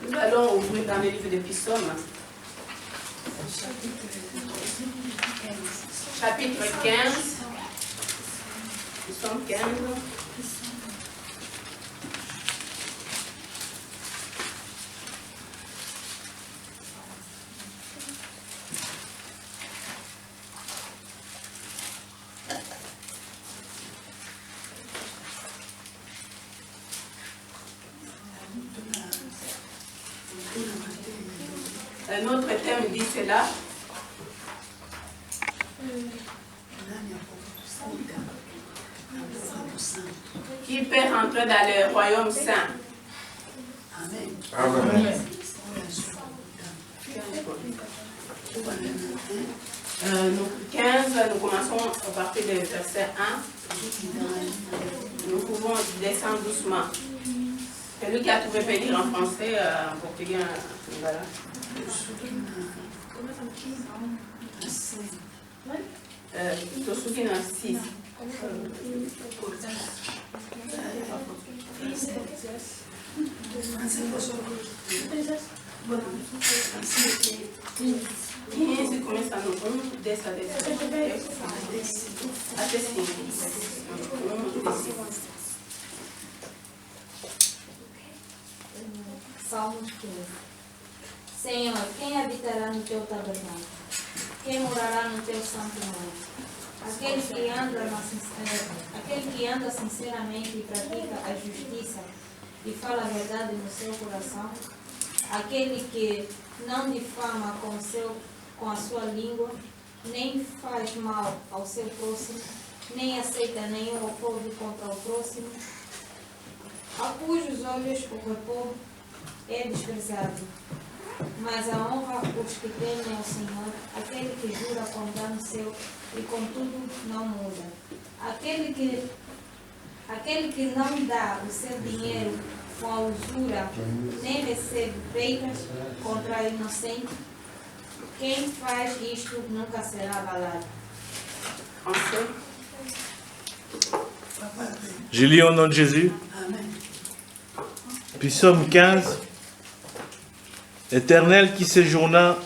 Nous allons ouvrir dans le livre des Psaumes. Chapitre 15. Psaume 15. Notre thème dit cela. Qui peut rentrer dans le royaume saint? Amen. Amen. Nous, 15, nous commençons à partir du verset 1. Nous pouvons descendre doucement. Celui qui a trouvé peut lire en français, en portugais, voilà. Tosugina 6. Quinze começa no 1, desce a 10. Até 5. 1 e 5. Salmos 15. Senhor, quem habitará no teu tabernáculo? Quem morará no teu santo monte? Aquele que anda sinceramente e pratica a justiça e fala a verdade no seu coração, aquele que não difama com a sua língua, nem faz mal ao seu próximo, nem aceita nenhum opróbrio contra o próximo, a cujos olhos o repovo é desprezado, mas a honra os que temem ao Senhor, aquele que jura com dano seu e contudo não muda, aquele que não dá o seu dinheiro com a usura, nem recebe peitas contra o inocente, quem faz isto nunca será abalado. Je lis au nom de Jésus. Psaume 15. Éternel qui séjourna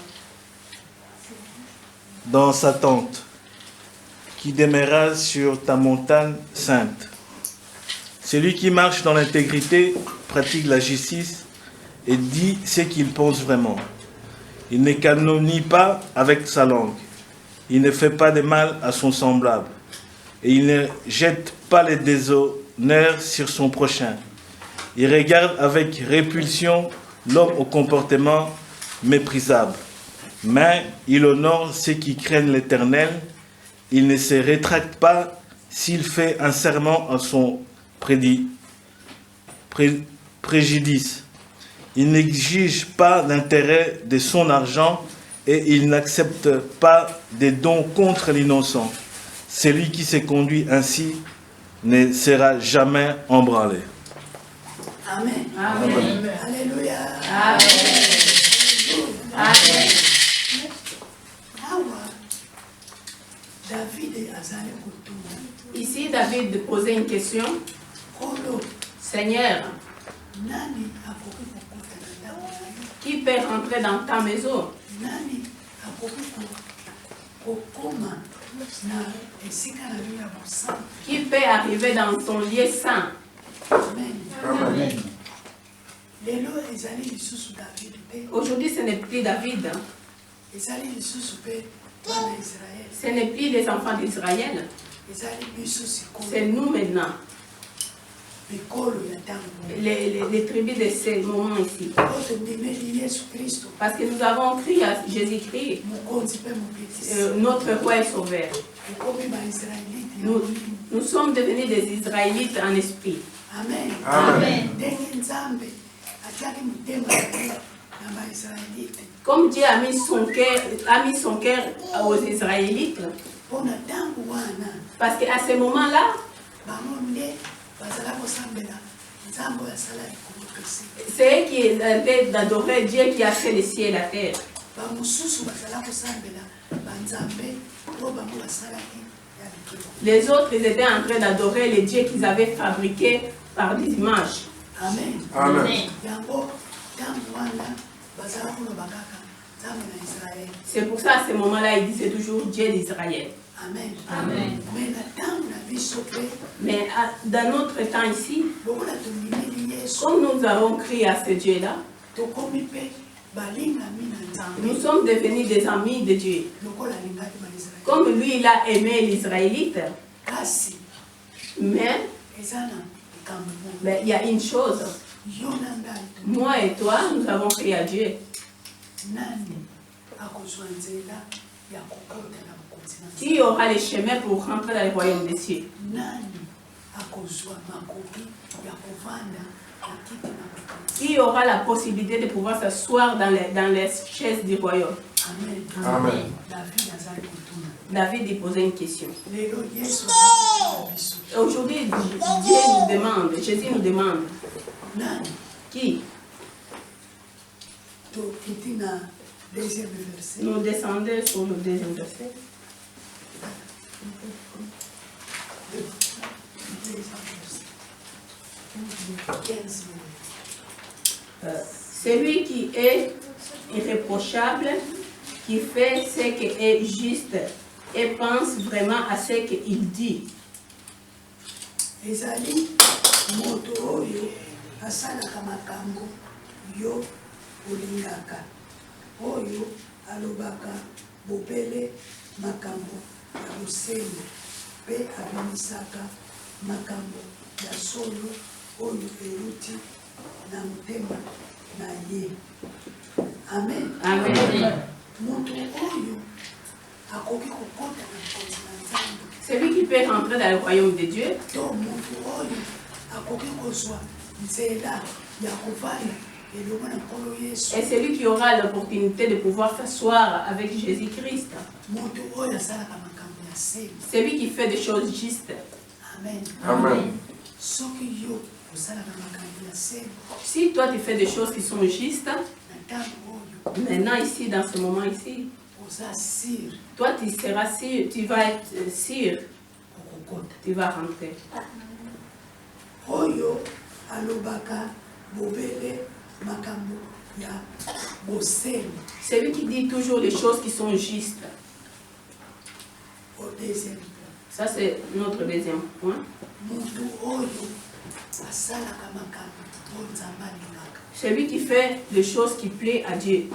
dans sa tente, qui demeura sur ta montagne sainte. Celui qui marche dans l'intégrité, pratique la justice et dit ce qu'il pense vraiment. Il ne calomnie pas avec sa langue. Il ne fait pas de mal à son semblable. Et il ne jette pas les déshonneurs sur son prochain. Il regarde avec répulsion l'homme au comportement méprisable. Mais il honore ceux qui craignent l'Éternel. Il ne se rétracte pas s'il fait un serment à son préjudice. Il n'exige pas l'intérêt de son argent et il n'accepte pas des dons contre l'innocent. Celui qui se conduit ainsi ne sera jamais embranlé. Amen. Amen. Amen. Alléluia. Amen. Amen. Ici, David posait une question. Seigneur, qui peut rentrer dans ta maison? Qui peut arriver dans ton lieu saint? Amen. Aujourd'hui, ce n'est plus David. Ce n'est plus les enfants d'Israël. C'est nous maintenant. Les tribus de ces moments ici. Parce que nous avons crié à Jésus-Christ, notre roi est sauveur. Nous sommes devenus des Israélites en esprit. Amen. Amen. Ndenge Nzambe atiaki motema na baisraelite Comme Dieu a mis son cœur aux Israélites, mpo na ntango wana parce qu'à ce moment-là, bango nde bazala kosambela nzambe oyo asala likolo pesi c'est eux qui étaient d'adorer Dieu qui a fait le ciel et la terre. bamosusu bazala kosambela banzambe oyo bango basalaki ya likolo. Les autres, ils étaient en train d'adorer les dieux qu'ils avaient fabriqués par des images. Amen. Amen. yango ntango wana bazala koloba kaka nzambe na israele. C'est pour ça, à ce moment-là, il disait toujours Dieu d'Israël. Amen. Amen. me na ntango na biso mpe Mais dans notre temps ici, lokola tondimeli yesu comme nous avons crié à ce Dieu-là, tokomi mpe balingami na nzambe nous sommes devenus des amis de Dieu. lokola alingaki baisraele. Comme lui, il a aimé les Israélites, kasi mais eza na likambo moko il y a une chose. yo na ngai Moi et toi, nous avons crié à Dieu. nani akozwa nzela ya kokota na bokonzi na nzambe? Qui aura les chemins pour rentrer dans le royaume des cieux? nani akozwa makoki ya kovanda na kiti na bokonzi? Qui aura la possibilité de pouvoir s'asseoir dans les chaises du royaume? Amen. Amen. David azali kotuna David a posé une question. lelo yesu azali kotuna biso Aujourd'hui, Dieu nous demande, Jésus nous demande, nani qui? tokiti na deuxième verset Nous descendons sur le deuxième verset. Celui qui est irréprochable, qui fait ce qui est juste et pense vraiment à ce qu'il dit. ezali moto oyo asalaka makambo yo olingaka oyo alobaka bobele makambo ya bosembo mpe abimisaka makambo ya solo oyo euti na motema na ye. Amen. Amen. moto oyo akoki kokota na bokonzi na nzambe Celui qui peut rentrer dans le royaume de Dieu, to moto oyo akoki kozwa nzela ya kovanda elongo na nkolo yesu est celui qui aura l'opportunité de pouvoir s'asseoir avec Jésus-Christ. moto oyo asalaka makambo ya semi. Celui qui fait des choses justes. Amen. Amen. soki yo osalaka makambo ya semi Si toi tu fais des choses qui sont justes, na ntango oyo maintenant ici, dans ce moment ici, oza sire toi tu seras sûr, tu vas être sûr, okokota tu vas rentrer. oyo alobaka bobele makambo ya bosembo Celui qui dit toujours les choses qui sont justes. au deuxième point. Ça c'est notre deuxième point. moto oyo asalaka makambo oyo nzambe alingaka Celui qui fait les choses qui plaisent à Dieu.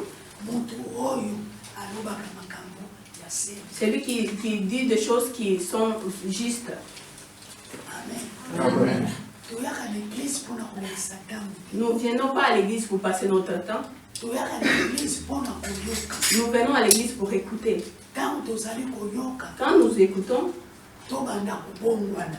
moto oyo alobaka makambo ya semi. Celui qui dit des choses qui sont justes. Amen. Amen. toyaka na eglise mpona kolekisa ntango Nous ne venons pas à l'église pour passer notre temps. toyaka na eglise mpona koyoka Nous venons à l'église pour écouter. ntango tozali koyoka Quand nous écoutons, tobanda kobongwana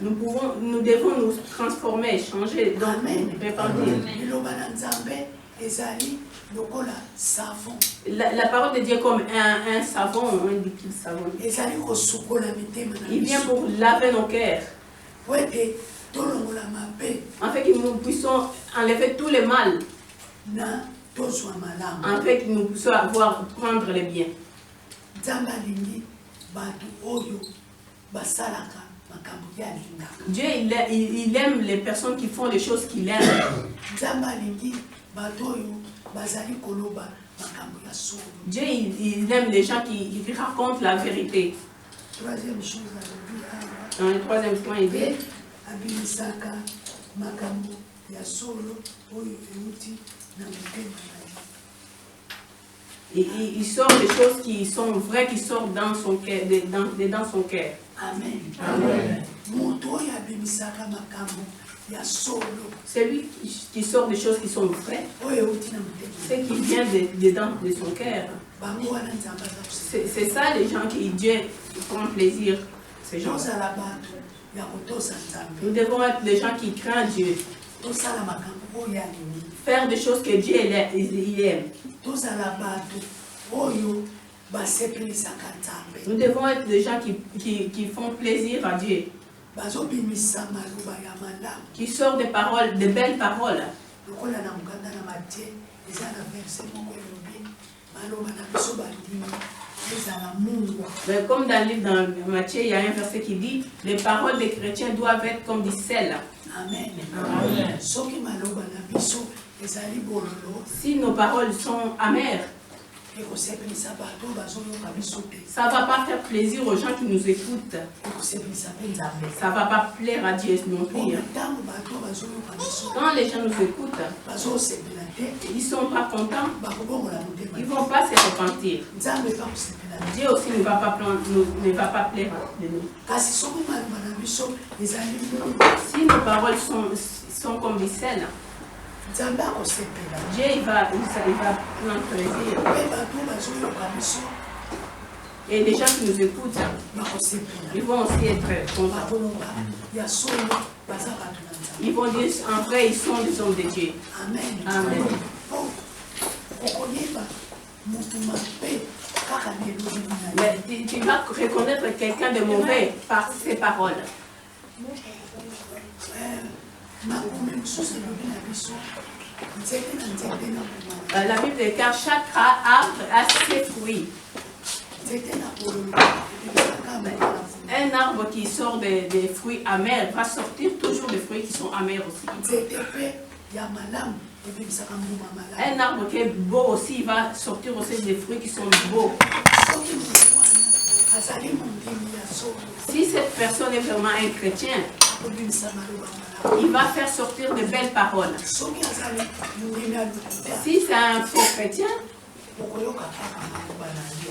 nous devons nous transformer, changer, donc Amen. repentir. liloba na nzambe ezali lokola savon La parole de Dieu est comme un savon, un liquide savon. ezali kosukola mitema na Il vient biso pour laver nos cœurs, po ete tolongola mabe afin que nous puissions enlever tout le mal, na tozwa malamu afin que nous puissions prendre le bien. nzambe alingi bato oyo basalaka makambo ya alingaka Dieu, il aime les personnes qui font les choses qu'il aime. nzambe alingi bato oyo bazali koloba makambo ya solo. Dieu, il aime les gens qui racontent la vérité. Troisième chose alobi awa Dans le troisième point, il dit, mpe abimisaka makambo ya solo oyo euti na motema na ye. il sort des choses qui sont vraies, qui sortent dans son cœur, dans son cœur. Amen. Amen. moto oyo abimisaka makambo ya solo Celui qui sort des choses qui sont vraies, oyo euti na motema na c'est ye. qui vient dedans de son cœur. bango wana nzambe aza kosala. C'est ça les gens qui Dieu prend plaisir. ces gens. tozala bato ya kotosa nzambe Nous devons être des gens qui craignent Dieu. tosala makambo oyo alingi Faire des choses que Dieu il aime. tozala bato oyo basepelisaka nzambe Nous devons être des gens qui font plaisir à Dieu. bazobimisa maloba ya malamu Qui sortent des paroles, de belles paroles. lokola na mokanda na Matthieu eza na verse moko elobi maloba na biso bandimi ezala mungu. Mais comme dans le livre de Matthieu, il y a un verset qui dit les paroles des chrétiens doivent être comme du sel. Amen. Amen. soki maloba na biso ezali bololo Si nos paroles sont amères, ekosepelisa bato bazoyoka biso te ça ne va pas faire plaisir aux gens qui nous écoutent. ekosepelisa mpe nzambe Ça ne va pas plaire à Dieu non plus. mpona ntango bato bazoyoka biso Quand les gens nous écoutent, bazosepela te ils ne sont pas contents, bakobongola motema ils ne vont pas se repentir. nzambe bakosepela te Dieu aussi ne va pas plaire de nous. kasi soki maloba na biso ezali mungu Si nos paroles sont comme du sel, nzambe akosepela Dieu il va prendre plaisir. mpe bato bazoyoka biso Et les gens qui nous écoutent, bakosepela ils vont aussi être contents. bakoloba ya solo baza bato na nzambe Ils vont dire en vrai, ils sont des hommes de Dieu. amen Amen. po okoyeba motu mabe kaka na elobi na ye Mais tu vas reconnaître quelqu'un de mauvais par ses paroles. makombe mosusu elobi na biso nzete na nzete na komama La Bible déclare chaque arbre a ses fruits. nzete na bololo ebisaka mbala na Un arbre qui sort des fruits amers va sortir toujours des fruits qui sont amers aussi. nzete mpe ya malamu ebebisaka mbuma malamu Un arbre qui est beau aussi va sortir aussi des fruits qui sont beaux. soki motu wana azali mondimi ya solo Si cette personne est vraiment un chrétien, akobimisa maloba malamu il va faire sortir de belles paroles. soki azali mondimi ya lokuta Si c'est un faux chrétien, okoyoka kaka maloba na ye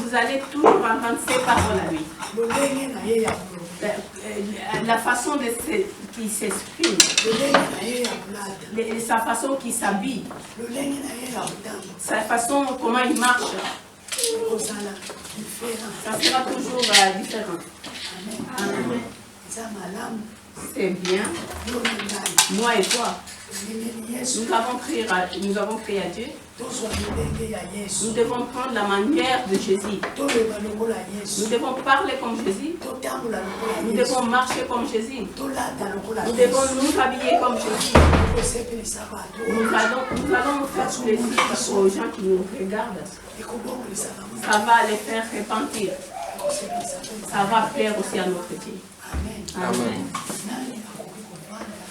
vous allez toujours entendre ces paroles à lui. lolenge na ye ya koloba La façon qui s'exprime, lolenge na ye ya kolata sa façon qui s'habille, lolenge na ye ya kotanga sa façon comment il marche, ekozala diferent ça sera toujours différent. amen eza malamu C'est bien. yo na ngai Moi et toi, elimeli yesu nous avons crié à Dieu. tozwa lolenge ya Nous yesu devons prendre la manière de Jésus. toloba lokola Nous yesu devons parler comme Jésus. totambola lokola Nous yesu devons marcher comme Jésus. tolata lokola Nous devons yesu nous habiller comme Jésus. ekosepelisa bato Nous allons faire plaisir aux gens qui nous regardent. ekobongolisa bango Ça va les faire repentir. ekosepelisa mpe Ça va plaire aussi à notre Dieu. amen Amen. nani akoki kovanda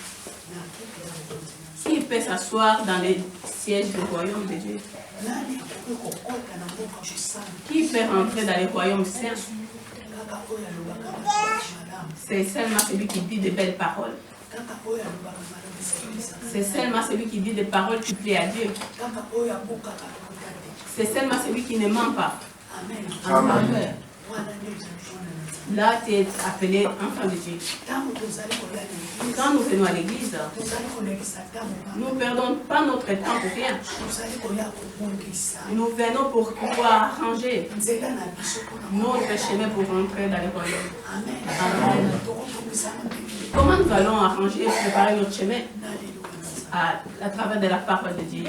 na kiti ya bokonzi S'il peut s'asseoir dans les sièges du royaume de Dieu, nani akoki kokota na mboka kosala qui peut rentrer dans les royaumes saints? kaka oyo alobaka maswaki malamu C'est seulement celui qui dit de belles paroles. kaka oyo alobaka malamu esepelisa C'est seulement celui qui dit des paroles qui plaisent à Dieu. kaka oyo abukaka lokuta te C'est seulement celui qui ne ment pas. amen Amen. wana nde ezali mwana na nzambe Là, tu es appelé enfant de Dieu. ntango tozali koya na eglise Quand nous venons à l'église, tozali kolekisa ntango nous ne perdons pas notre temps pour rien. tozali koya kobongisa Nous venons pour pouvoir arranger nzela na biso mpona notre chemin pour rentrer dans le royaume. amen Amen. tokobongisana mpekele Comment nous allons arranger, préparer notre chemin na lelo na nzambe à travers de la parole de Dieu?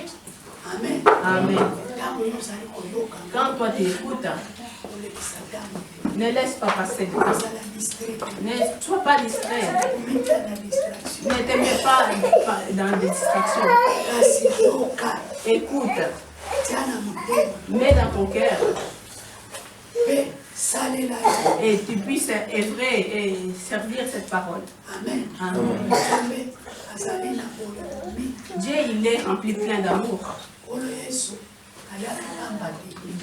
amen Amen. ntango yo ozali koyoka Quand toi tu écoutes, kolekisa ntango te ne laisse pas passer de temps. ozala distrait Ne sois pas distrait. komita na distraction Ne te mets pas dans des distractions. kasi yoka Écoute, tia na motema mets dans ton cœur mpe salela yo et tu puisses œuvrer et servir cette parole. amen Amen. nzambe azali na bolingo mingi Dieu, il est rempli plein d'amour. oyo yesu ayaka lamba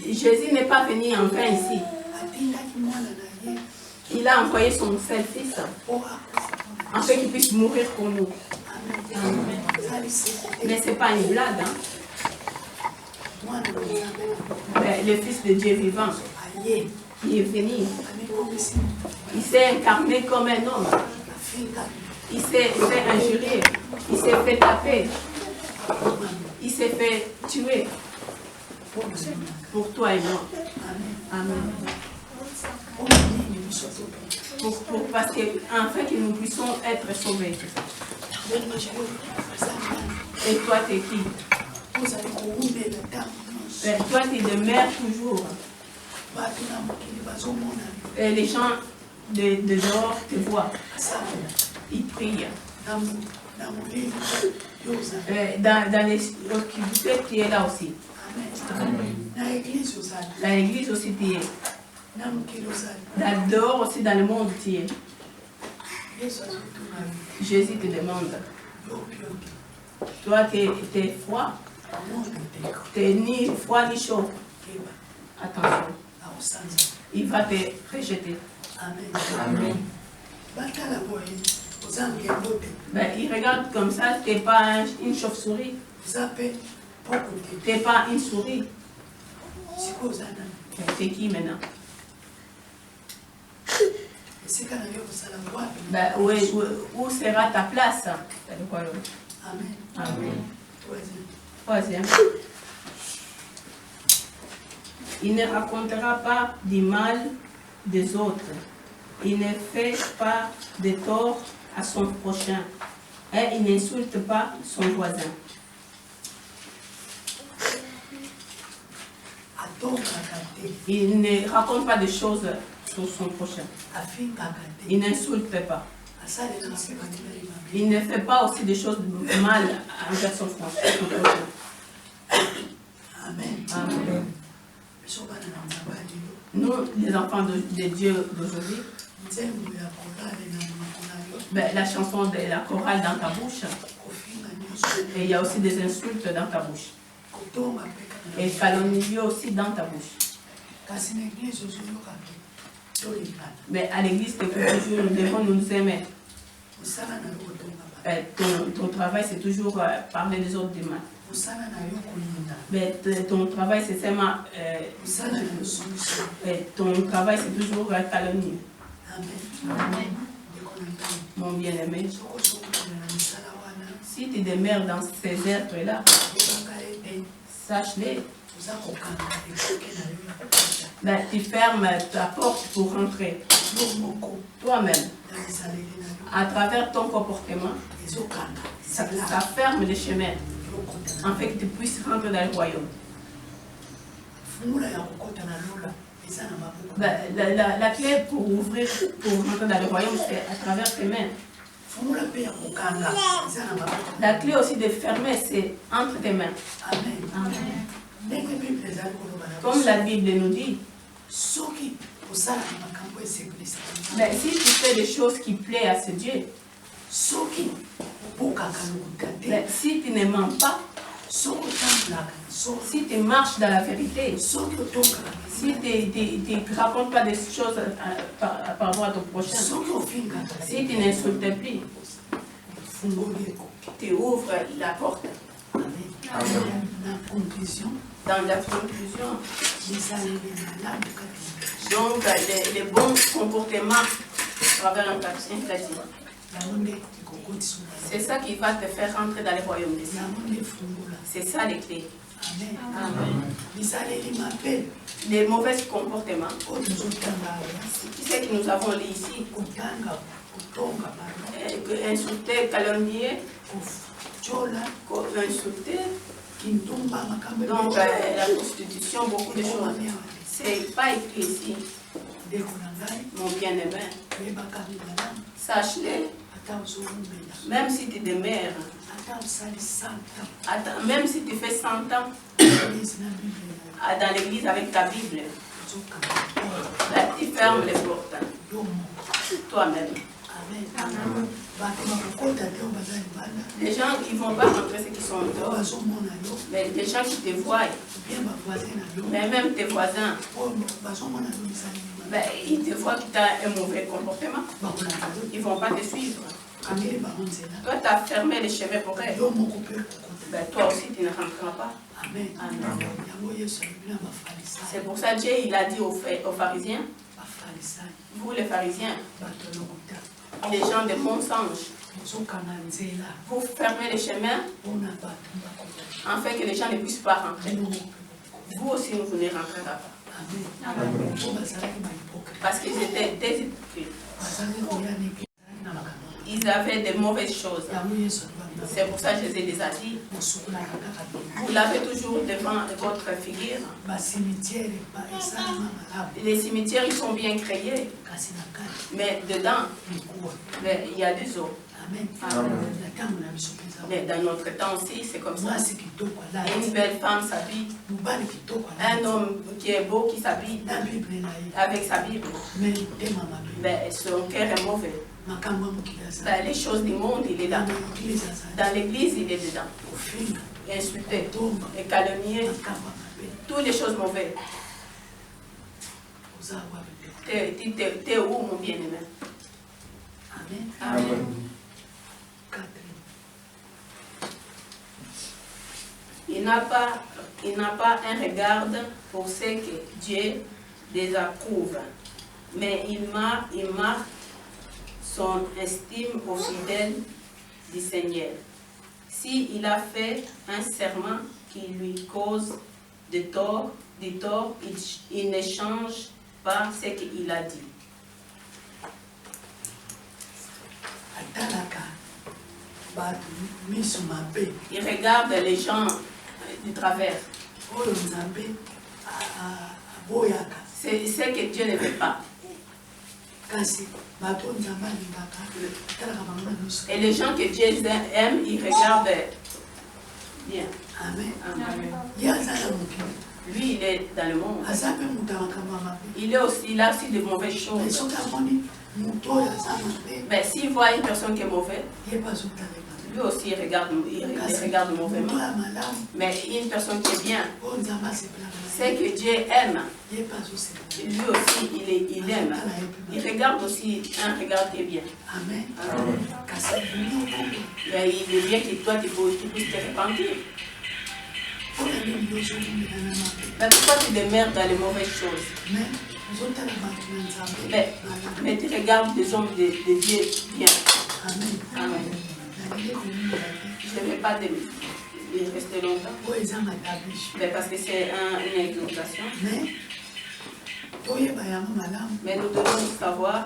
te Jésus n'est pas venu en vain ici. atindaki mwana na ye Il a envoyé son seul fils mpo akufa afin qu'il puisse mourir pour nous. amen azali seko te Mais ce n'est pas une blague. Hein? mwana na nzambe Mais le Fils de Dieu vivant, aye il est venu. amekomisi Il s'est incarné comme un homme. afinga Il s'est fait injurier. Il s'est fait taper. Il s'est fait tuer mpo na pour toi et moi. amen Amen. mpo na nini biso topika parce que, afin que nous puissions être sauvés. Et toi, tu es qui? Toi, tu es de mère toujours. Et les gens de dehors te voient. Ils prient. Dans les occupations, tu es là aussi. Dans l'église aussi, tu es. Dehors aussi, dans le monde, tu es. Jésus te demande. Toi, tu es froid. Tu n'es ni froid ni chaud. Attention. Il va te rejeter. Amen. Ben, il regarde comme ça, tu n'es pas une chauve-souris. Tu n'es pas une souris. C'est qui maintenant? Ben, où sera ta place? Amen. Troisième. Il ne racontera pas du mal des autres. Il ne fait pas de tort à son prochain. Et il n'insulte pas son voisin. Il ne raconte pas de choses sur son prochain. Il n'insulte pas. Il ne fait pas aussi des choses mal envers son prochain. Amen. Amen. Nous, les enfants de Dieu d'aujourd'hui, ben, la chanson de la chorale dans ta bouche, et il y a aussi des insultes dans ta bouche. Et calomnie aussi dans ta bouche. Mais à l'église, toujours, nous devons nous aimer. Ton travail, c'est toujours parler des autres du mal. Mais ton travail, c'est seulement. Ton travail, c'est toujours calomnie. Amen. Mon bien-aimé, si tu demeures dans ces êtres-là, sache-les. Ben, tu fermes ta porte pour rentrer. Toi-même, à travers ton comportement, ça ferme les chemins, afin que tu puisses rentrer dans le royaume. Ben, la clé pour ouvrir, pour rentrer dans le royaume, c'est à travers tes mains. La clé aussi de fermer, c'est entre tes mains. Amen. Comme la Bible nous dit, mais si tu fais des choses qui plaisent à ce Dieu, mais si tu ne mens pas, si tu marches dans la vérité, si tu ne racontes pas des choses par rapport à ton prochain, si tu n'insultes plus, tu ouvres la porte. Amen. Dans la conclusion, donc les bons comportements à travers un chrétien, c'est ça qui va te faire rentrer dans le royaume des cieux. C'est ça les clés. Amen. Les mauvais comportements, tu sais que nous avons lu ici, insulter, calomnier, insulter, donc la prostitution, beaucoup de choses. C'est pas écrit ici. Mon bien-aimé, sache-le, même si tu demeures, même si tu fais 100 ans dans l'église avec ta Bible, là, tu fermes les portes. Toi-même. Amen. Les gens qui ne vont pas rentrer, ceux qui sont dehors, mais les gens qui te voient, mais même tes voisins, ben, ils te voient que tu as un mauvais comportement, ils ne vont pas te suivre. Toi, tu as fermé les chemins pour eux. Ben, toi aussi, tu ne rentreras pas. Amen. C'est pour ça que Dieu il a dit aux pharisiens, vous les pharisiens, les gens de mensonges, vous fermez les chemins afin que les gens ne puissent pas rentrer. Vous aussi, vous ne rentrerez pas. Amen. Parce qu'ils étaient des hypocrites. Ils avaient de mauvaises choses. C'est pour ça que je les ai déjà dit. Vous l'avez toujours devant votre figure. Les cimetières, ils sont bien créés. Mais dedans, il y a des eaux. Amen. Mais dans notre temps aussi, c'est comme ça. Une belle femme s'habille. Un homme qui est beau qui s'habille avec sa Bible. Mais son cœur est mauvais. Ben, les choses du monde, il est là. Dans l'église, il est dedans. Insulté, et calomnié, toutes les choses mauvaises. T'es où, mon bien-aimé? Amen. Amen. Il n'a pas un regard pour ce que Dieu désapprouve, mais il marque son estime au fidèle du Seigneur. S'il a fait un serment qui lui cause des torts, il ne change pas ce qu'il a dit. Il regarde les gens du travers. C'est ce que Dieu ne veut pas. Et les gens que Dieu aime, ils regardent bien. Amen. Amen. Lui, il est dans le monde. Il a aussi de mauvaises choses. Mais s'il voit une personne qui est mauvaise, lui aussi il regarde mauvaisement. Mais une personne qui est bien, c'est que Dieu aime. Lui aussi, il aime. Il regarde aussi un regard qui est bien. Amen. Mais il est bien que toi, tu puisses te repentir. Mais pourquoi tu demeures dans les mauvaises choses? Mais tu regardes des hommes de Dieu bien. Amen. Je ne vais pas rester longtemps. Mais parce que c'est une exhortation. Mais nous devons savoir,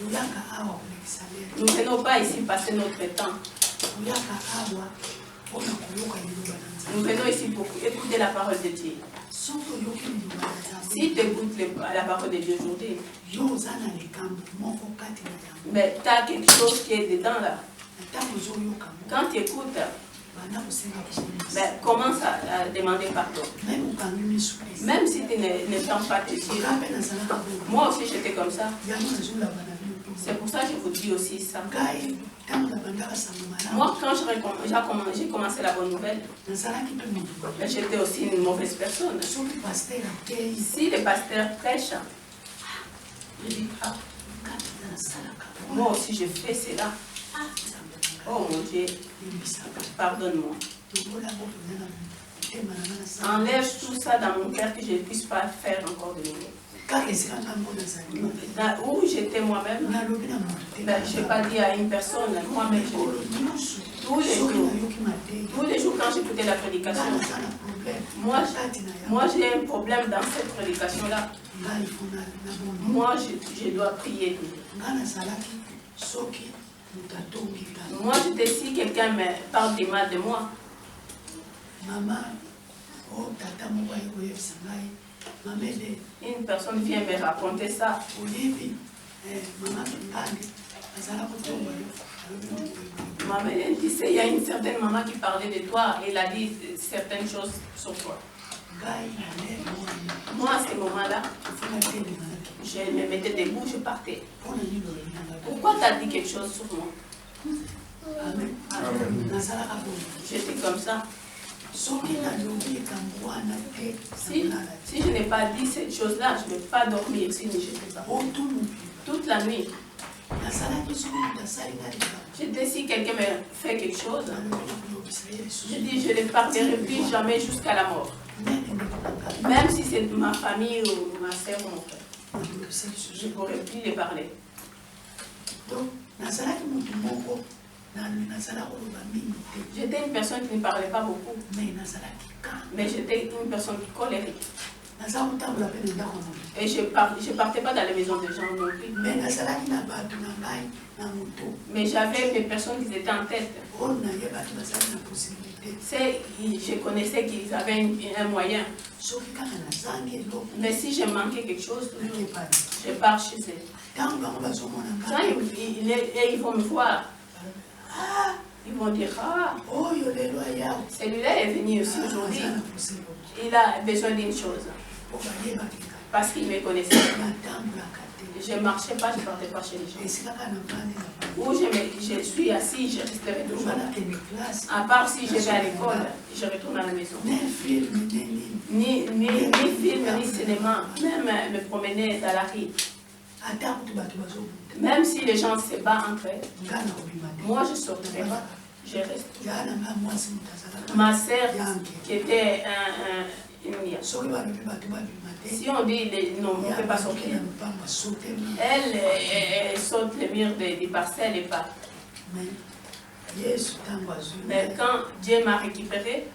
nous ne venons pas ici passer notre temps. Nous venons ici pour écouter la parole de Dieu. Si tu écoutes la parole de Dieu aujourd'hui, mais tu as quelque chose qui est dedans là. Quand tu écoutes, ben, commence à demander pardon. Même si tu n'entends pas tes yeux. Moi aussi j'étais comme ça. C'est pour ça que je vous dis aussi ça. Moi, quand j'ai commencé la bonne nouvelle, j'étais aussi une mauvaise personne. Si le pasteur prêche, je dis, ah, moi aussi je fais cela. Oh mon Dieu, pardonne-moi. Enlève tout ça dans mon cœur que je ne puisse pas faire encore de nouveau. Où j'étais moi-même, ben, je n'ai pas dit à une personne, moi-même, tous les jours quand j'écoutais la prédication, moi j'ai un problème dans cette prédication-là. Moi je dois prier. Moi j'étais, si quelqu'un me parle des mal de moi, une personne vient me raconter ça. Maman, tu sais, il y a une certaine maman qui parlait de toi, elle a dit certaines choses sur toi. Moi, à ce moment-là, je me mettais debout, je partais. Pourquoi tu as dit quelque chose sur moi? Amen. J'étais comme ça. Si je n'ai pas dit cette chose-là, je ne vais pas dormir si je ne fais pas. Toute la nuit. Je dis, si quelqu'un me fait quelque chose, je dis, je ne partirai plus jamais jusqu'à la mort. Même si c'est ma famille ou ma soeur ou mon frère. Je ne pourrais plus les parler. J'étais une personne qui ne parlait pas beaucoup. Mais j'étais une personne colérique. Et je partais pas dans les maisons des gens non plus. Mais j'avais des personnes qui étaient en tête. Je connaissais qu'ils avaient un moyen. Mais si j'ai manqué quelque chose, je pars chez eux. Quand ils vont me voir, ils vont dire, ah, celui-là est venu aussi aujourd'hui. Il a besoin d'une chose. Parce qu'il me connaissait. Je ne marchais pas, je ne partais pas chez les gens. Où je suis assis, je resterai toujours. À part si je vais à l'école, je retourne à la maison. Ni film, ni cinéma, même me promener dans la rue. Même si les gens se battent entre eux, moi je sortirai pas. Je reste. Ma sœur, qui était si on dit non, on ne peut pas sortir, elle saute les murs des parcelles et pas. Mais quand Dieu m'a récupéré,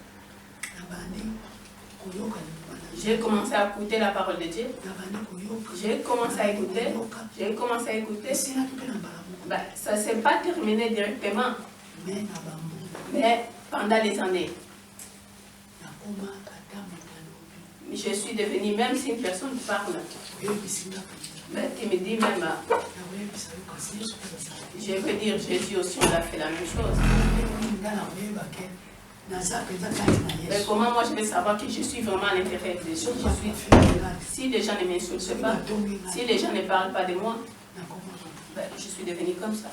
j'ai commencé à écouter la parole de Dieu. J'ai commencé à écouter. Ben, ça ne s'est pas terminé directement. Mais pendant les années, je suis devenue, même si une personne parle, mais tu me dis même, je veux dire, Jésus aussi, on a fait la même chose. Mais comment moi je vais savoir que je suis vraiment à l'intérieur de Jésus? Si les gens ne m'insultent pas, si les gens ne parlent pas de moi, ben, je suis devenue comme ça.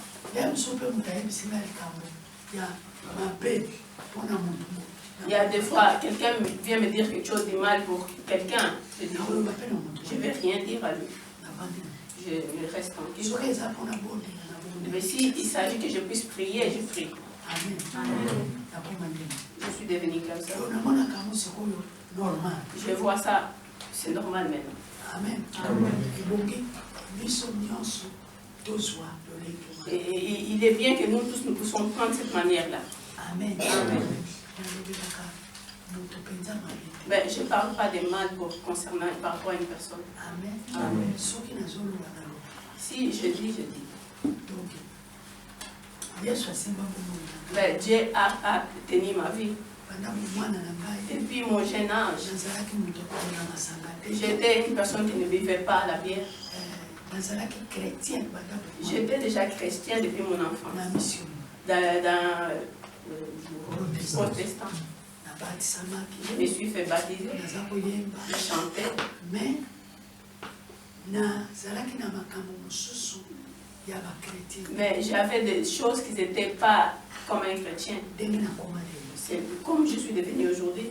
Il y a des fois, quelqu'un vient me dire quelque chose de mal pour quelqu'un. Je dis, je ne vais rien dire à lui. Je reste tranquille. Mais s'il s'agit que je puisse prier, je prie. Je suis devenue comme ça. Je vois ça, c'est normal maintenant. Amen. Et il est bien que nous tous nous puissions prendre cette manière-là. Amen. Amen. Ben, je ne parle pas de mal concernant par rapport à une personne. Amen. Amen. Si je dis, je dis. Ben, Dieu a tenu ma vie. Depuis mon jeune âge, j'étais une personne qui ne vivait pas la bière. J'étais déjà chrétien depuis mon enfance. Dans protestant. Je me suis fait baptiser. Je chantais. Mais j'avais des choses qui n'étaient pas comme un chrétien. C'est comme je suis devenue aujourd'hui.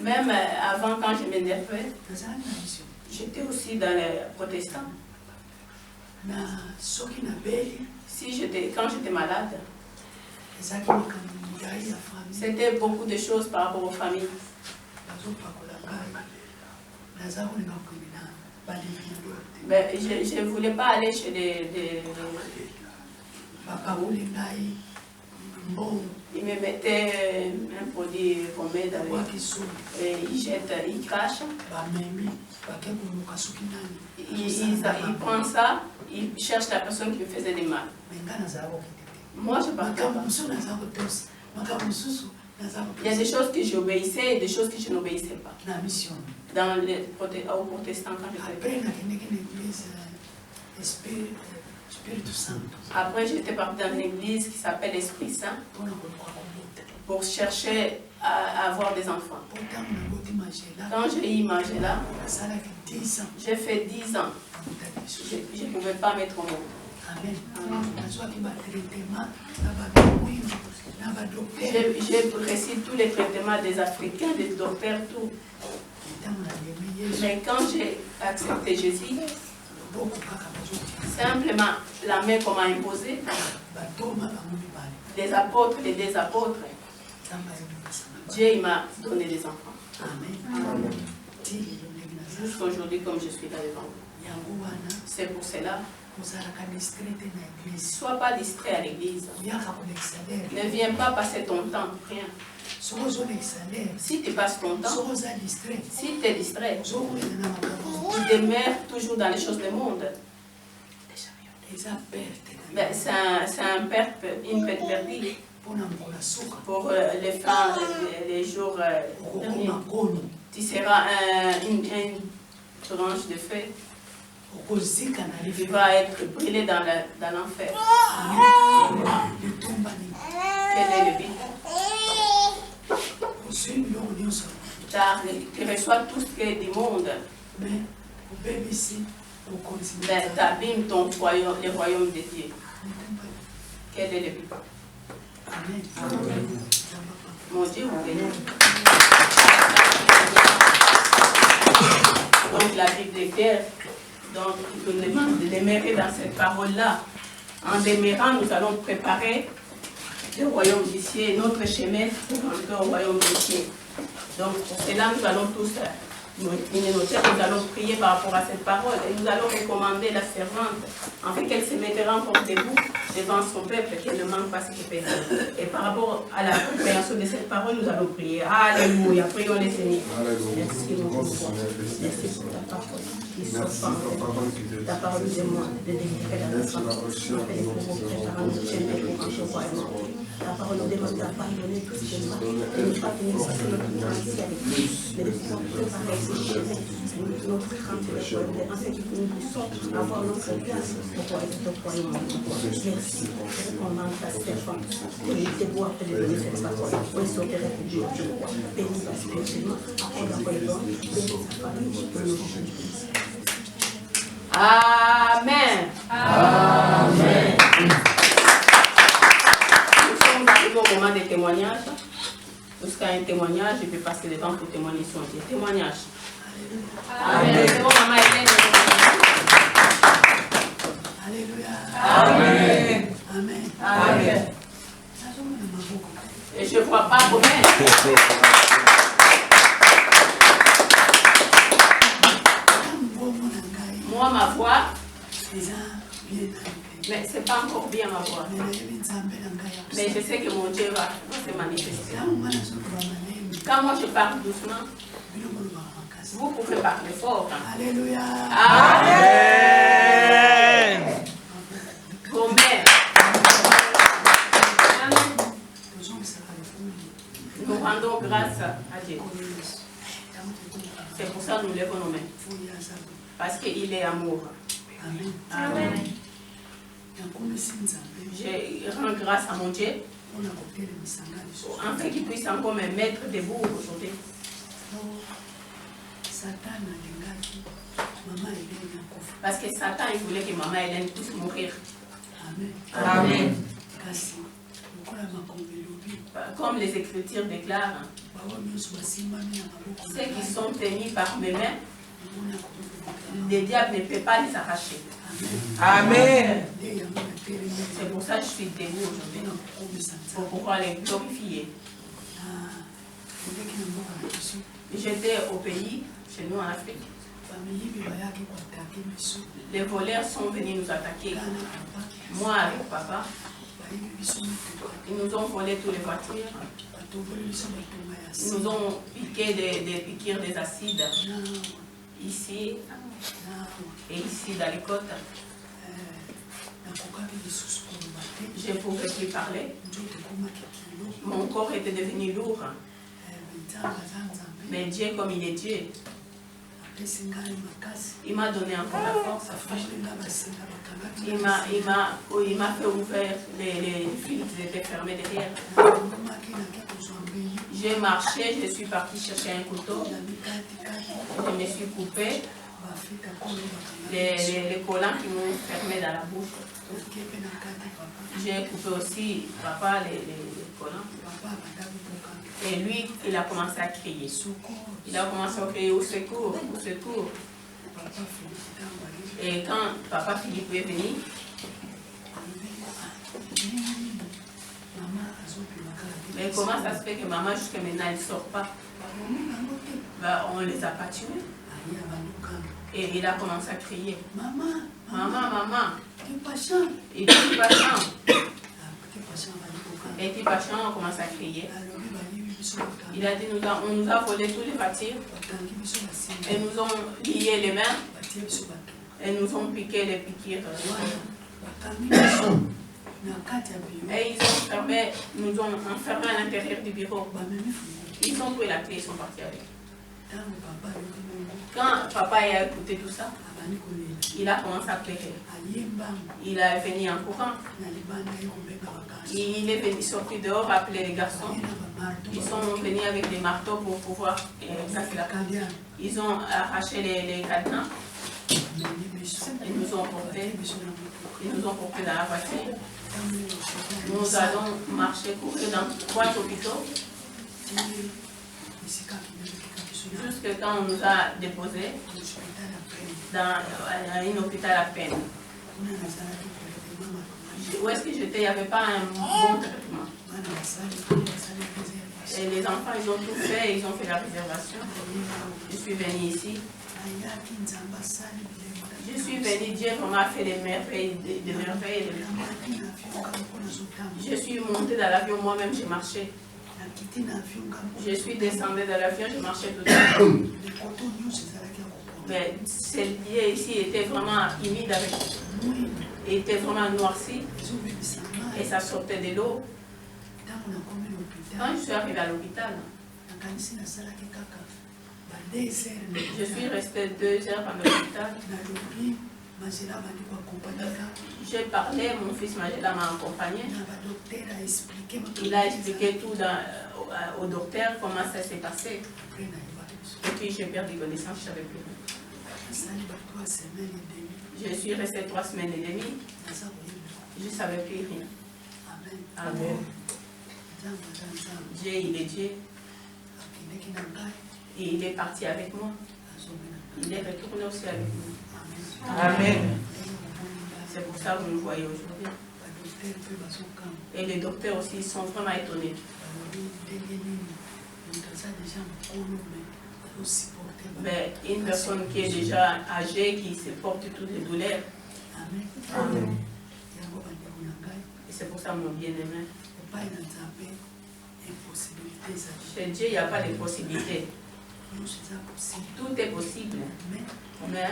Même avant, quand je m'énervais, j'étais aussi dans les protestants. Quand j'étais malade, c'était beaucoup de choses par rapport aux familles. Ben, je ne voulais pas aller chez des ils me mettaient un produit pomade avec. Et ils jettent, ils crachent. Ils prennent ça, ils cherchent la personne qui me faisait du mal. Moi, je partais pas. Il y a des choses que j'obéissais et des choses que je n'obéissais pas. Dans les aux protestants, quand j'étais. Après, j'étais partie dans une église qui s'appelle Esprit Saint pour chercher à avoir des enfants. Quand j'ai eu Magella, j'ai fait 10 ans. Je ne pouvais pas mettre au monde. J'ai reçu tous les traitements des Africains, des docteurs, tout. Mais quand j'ai accepté Jésus, simplement la main qu'on m'a imposée, des apôtres et des apôtres, Dieu m'a donné des enfants. Jusqu'à aujourd'hui, comme je suis là devant vous. C'est pour cela Sois pas distrait à l'église. Ne viens pas passer ton temps pour rien. Si tu passes ton temps, si tu es distrait, tu demeures toujours dans les choses du monde. Ben, c'est une perte perdue pour les fins, les jours derniers. Tu seras une tranche de feu. Tu vas être brûlé dans l'enfer. Quel est le but? Tu reçois tout ce qui est du monde. Mais tu abîmes ton royaume, le royaume de Dieu. Quel est le but? Amen. Mon Dieu, vous bénit. Donc la Bible déclare, donc il nous demande de demeurer dans cette parole-là. En demeurant, nous allons préparer le royaume du ciel, notre chemin pour entrer au royaume du ciel. Donc pour cela, nous allons tous nous allons prier par rapport à cette parole et nous allons recommander la servante afin qu'elle se mettra encore debout devant son peuple, qu'elle ne manque pas ce qu'elle fait. Et par rapport à la compréhension de cette parole, nous allons prier. Alléluia, prions les Seigneurs. Merci beaucoup. Merci pour ta parole qui sort ta parole de moi, de délivrer la nation. La parole nous demande de pardonner tout ce qui est mal, de ne pas tenir ce que nous avons ici avec nous, mais de pouvoir préparer ce chemin, notre crainte, afin que nous puissions avoir notre place pour être au royaume. Merci. Je recommande ta servante, que je te vois te donner cette parole. Oui, sauter la Dieu, béni parce que c'est nous, après la colère, béni sa famille, pour nous. Amen. Amen. Au moment des témoignages, jusqu'à un témoignage, je peux passer le temps pour témoigner son Dieu. Témoignage. Amen. C'est bon, maman Hélène. Alléluia. Amen. Amen. Amen. Et je ne vois pas comment. Moi, ma voix, mais ce n'est pas encore bien ma voix. Mais je sais que mon Dieu va se manifester. Quand moi je parle doucement, vous pouvez parler fort. Alléluia. Amen. Combien? Nous rendons grâce à Dieu. C'est pour ça que nous lèvons nos mains. Parce qu'il est amour. Amen. Amen. Je rends grâce à mon Dieu afin qu'il puisse encore me mettre debout aujourd'hui. Parce que Satan il voulait que maman Hélène puisse mourir. Amen. Comme les Écritures déclarent, ceux qui sont tenus par mes mains, le diable ne peut pas les arracher. Amen. C'est pour ça que je suis debout aujourd'hui, pour pouvoir les glorifier. J'étais au pays, chez nous en Afrique. Les voleurs sont venus nous attaquer. Moi avec papa, ils nous ont volé toutes les voitures. Ils nous ont piqué des piqûres des acides. Ici et ici dans les côtes. Je ne pouvais plus parler. Mon corps était devenu lourd. Mais Dieu, comme il est Dieu, il m'a donné encore la force. Il m'a fait ouvrir les fils qui étaient fermés derrière. J'ai marché, je suis partie chercher un couteau. Je me suis coupé les collants qui m'ont fermé dans la bouche. J'ai coupé aussi papa les collants. Et lui, il a commencé à crier. Il a commencé à crier au secours, au secours. Et quand papa Philippe est venu, mais comment ça se fait que maman jusqu'à maintenant elle ne sort pas? Ben, on ne les a pas tués. Et il a commencé à crier. Maman. T'es patient. Et puis patient. T'es patient, Et puis patient, on commence à crier. Il a dit, on nous a volé tous les voitures. Et nous ont lié les mains. Et nous ont piqué les piqûres. Et nous ont enfermés à l'intérieur du bureau. Ils ont pris la clé et sont partis avec. Quand papa a écouté tout ça, il a commencé à pleurer. Il est venu en courant. Il est venu sortir dehors, appeler les garçons. Ils sont venus avec des marteaux pour pouvoir casser la cadenas. Ils ont arraché les cadenas. Ils nous ont portés dans la voiture. Nous allons marcher, courir dans 3 hôpitaux. Jusqu'à quand on nous a déposés dans un hôpital à peine. Où est-ce que j'étais? Il n'y avait pas un bon traitement. Et les enfants, ils ont tout fait, ils ont fait la réservation. Je suis venue ici. Je suis venue, Dieu vraiment fait des merveilles, des merveilles. Je suis montée dans l'avion, moi-même j'ai marché. Je suis descendue dans l'avion, je marchais tout seul. Mais ce lieu ici était vraiment humide avec. Il était vraiment noirci. Et ça sortait de l'eau. Quand je suis arrivée à l'hôpital, je suis restée 2 heures pendant l'hôpital. J'ai parlé, mon fils Magela m'a accompagné. Il a expliqué tout au docteur comment ça s'est passé. Et puis j'ai perdu connaissance, je ne savais plus. Je suis restée 3 semaines et demie. Je ne savais plus rien. Amen. Dieu, il est Dieu. Et il est parti avec moi. Il est retourné aussi avec nous. Amen. C'est pour ça que vous me voyez aujourd'hui. Et les docteurs aussi sont vraiment étonnés. Mais une personne qui est déjà âgée, qui supporte toutes les douleurs. Amen. Et c'est pour ça, mon bien-aimé. Chez Dieu, il n'y a pas de possibilités. Tout est possible. Mais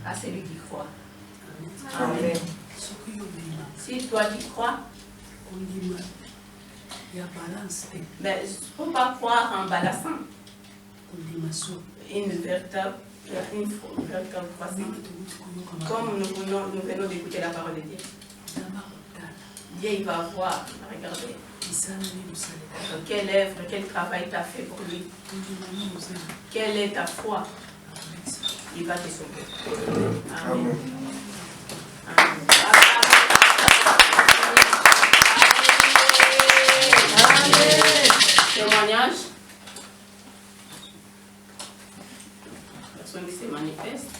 à celui qui croit. Amen. Si toi tu crois, mais il ne faut pas croire en balassant. Une véritable croissance. Comme nous venons d'écouter la parole de Dieu. Dieu, il va voir, regardez. Quelle œuvre, quel travail tu as fait pour lui. Quelle est ta foi. Il va te sauver. Amen. Amen. Amen. Témoignage. Personne qui se manifeste.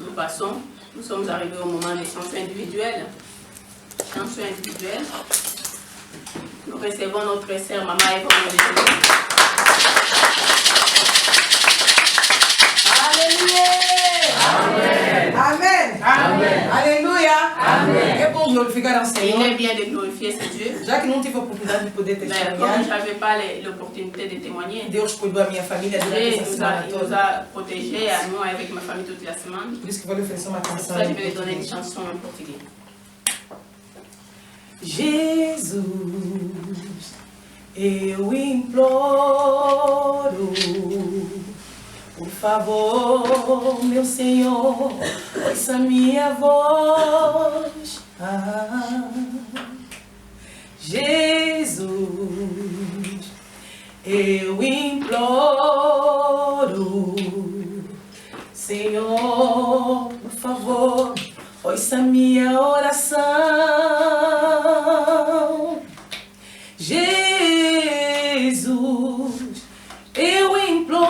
Nous passons. Nous sommes arrivés au moment des chansons individuelles. Chansons individuelles. Nous recevons notre sœur Maman Eva. Alléluia. Amen. Amen. Amen. Alléluia. Amen. É bom glorificar ao Senhor. Il est bien de glorifier ce Dieu. Já que não tive a oportunidade de poder Mais testemunhar, comme je n'avais pas l'opportunité de témoigner, Deus cuidou da minha família durante Dieu essa nous semana a toda. protégés, à moi avec ma famille toute la semaine. Por isso que vou lhe oferecer uma C'est pour canção. ça que je vais lui donner une chanson en portugais. Jesus, eu imploro, por favor, meu Senhor, ouça minha voz. Jesus, eu imploro, Senhor, por favor, ouça minha oração. Jesus, eu imploro,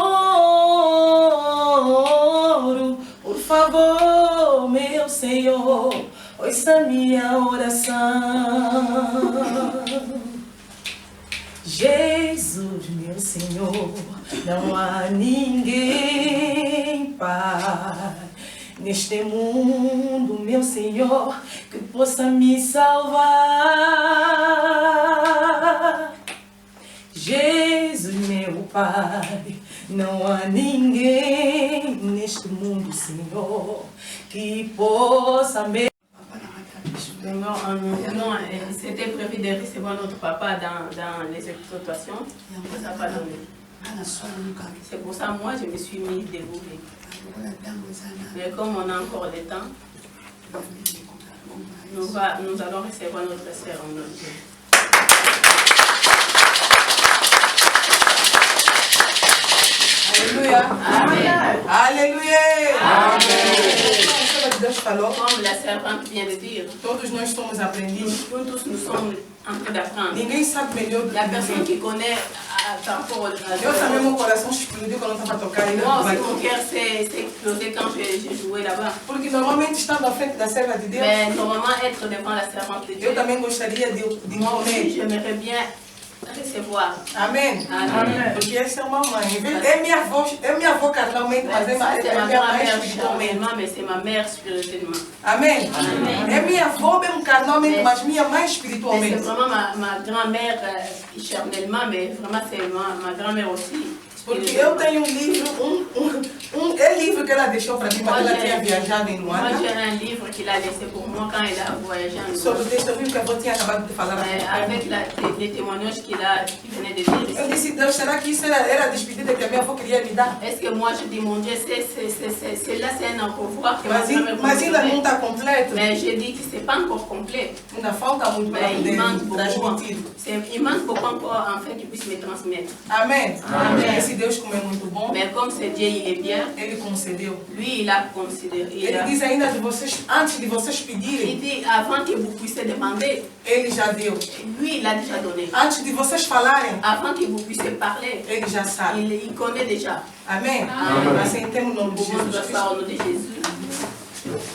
por favor, meu Senhor, ouça minha oração. Jesus, meu Senhor, não há ninguém, Pai, neste mundo, meu Senhor, que possa me salvar. Jesus, meu Pai, não há ninguém neste mundo, Senhor, que possa me... C'était prévu de recevoir notre papa dans les exploitations. Ça n'a pas donné. C'est pour ça moi je me suis mise debout. Mais comme on a encore le temps, nous allons recevoir notre sœur en notre Dieu. Alléluia. Amen. Alléluia. Comme la servante vient de dire, Todos nós somos aprendiz. tous nous sommes en train d'apprendre. Ninguém sabe melhor do La que personne ninguém. qui connaît par rapport à Eu também, meu coração explodiu quando eu estava tocando. moi aussi, mon cœur s'est explosé quand j'ai joué là-bas. Porque normalmente, estando à frente da serva de Deus, Mais normalement, être devant la servante de Dieu, eu também gostaria de moi aussi, comer. j'aimerais bien recevoir. Amém? Amen. Porque essa é uma mãe. É minha avó carnalmente, mas Ça, c'est é ma minha mãe grand-mère espiritualmente. charnellement, mais c'est ma mère spirituellement. Amém? Amém. É minha avó mesmo carnalmente, mas minha mãe Mais c'est espiritualmente. vraiment ma grand-mère charnellement, mais vraiment c'est ma grand-mère aussi. Porque eu tenho um livro, livro que ela deixou para mim, quando ela tinha viajado em Moi, Luanda, j'ai un livre qu'il a laissé pour moi quand il a voyagé en sobre o Luanda. testemunho que a avó tinha acabado de falar. Avec les témoignages qu'il venait de dire Eu ici. disse, Deus, será que isso era a despedida que a minha avó queria me dar? Est-ce que moi je dis, mon Dieu, là c'est un au revoir que ma Mas, grand-mère mas ainda não me está completo. Mais j'ai dit que c'est pas encore complet. Ainda falta muito para Mais il manque poder beaucoup. transmitir. Il manque beaucoup encore en fait qu'il puisse me transmettre. Amém? Amém. Esse Deus, como é muito bom, Mais comme c'est Dieu, il est bien, Ele concedeu. lui il a considéré. Ele diz ainda de vocês, antes de vocês Il pedirem, dit avant que vous puissiez demander, Ele já deu. lui il a déjà donné. Antes de vocês falarem, Avant que vous puissiez parler, Ele já sabe. il connaît déjà. Amém? Assim temos no nome de Pour moi, nous Jesus allons Cristo. au nom de Jésus.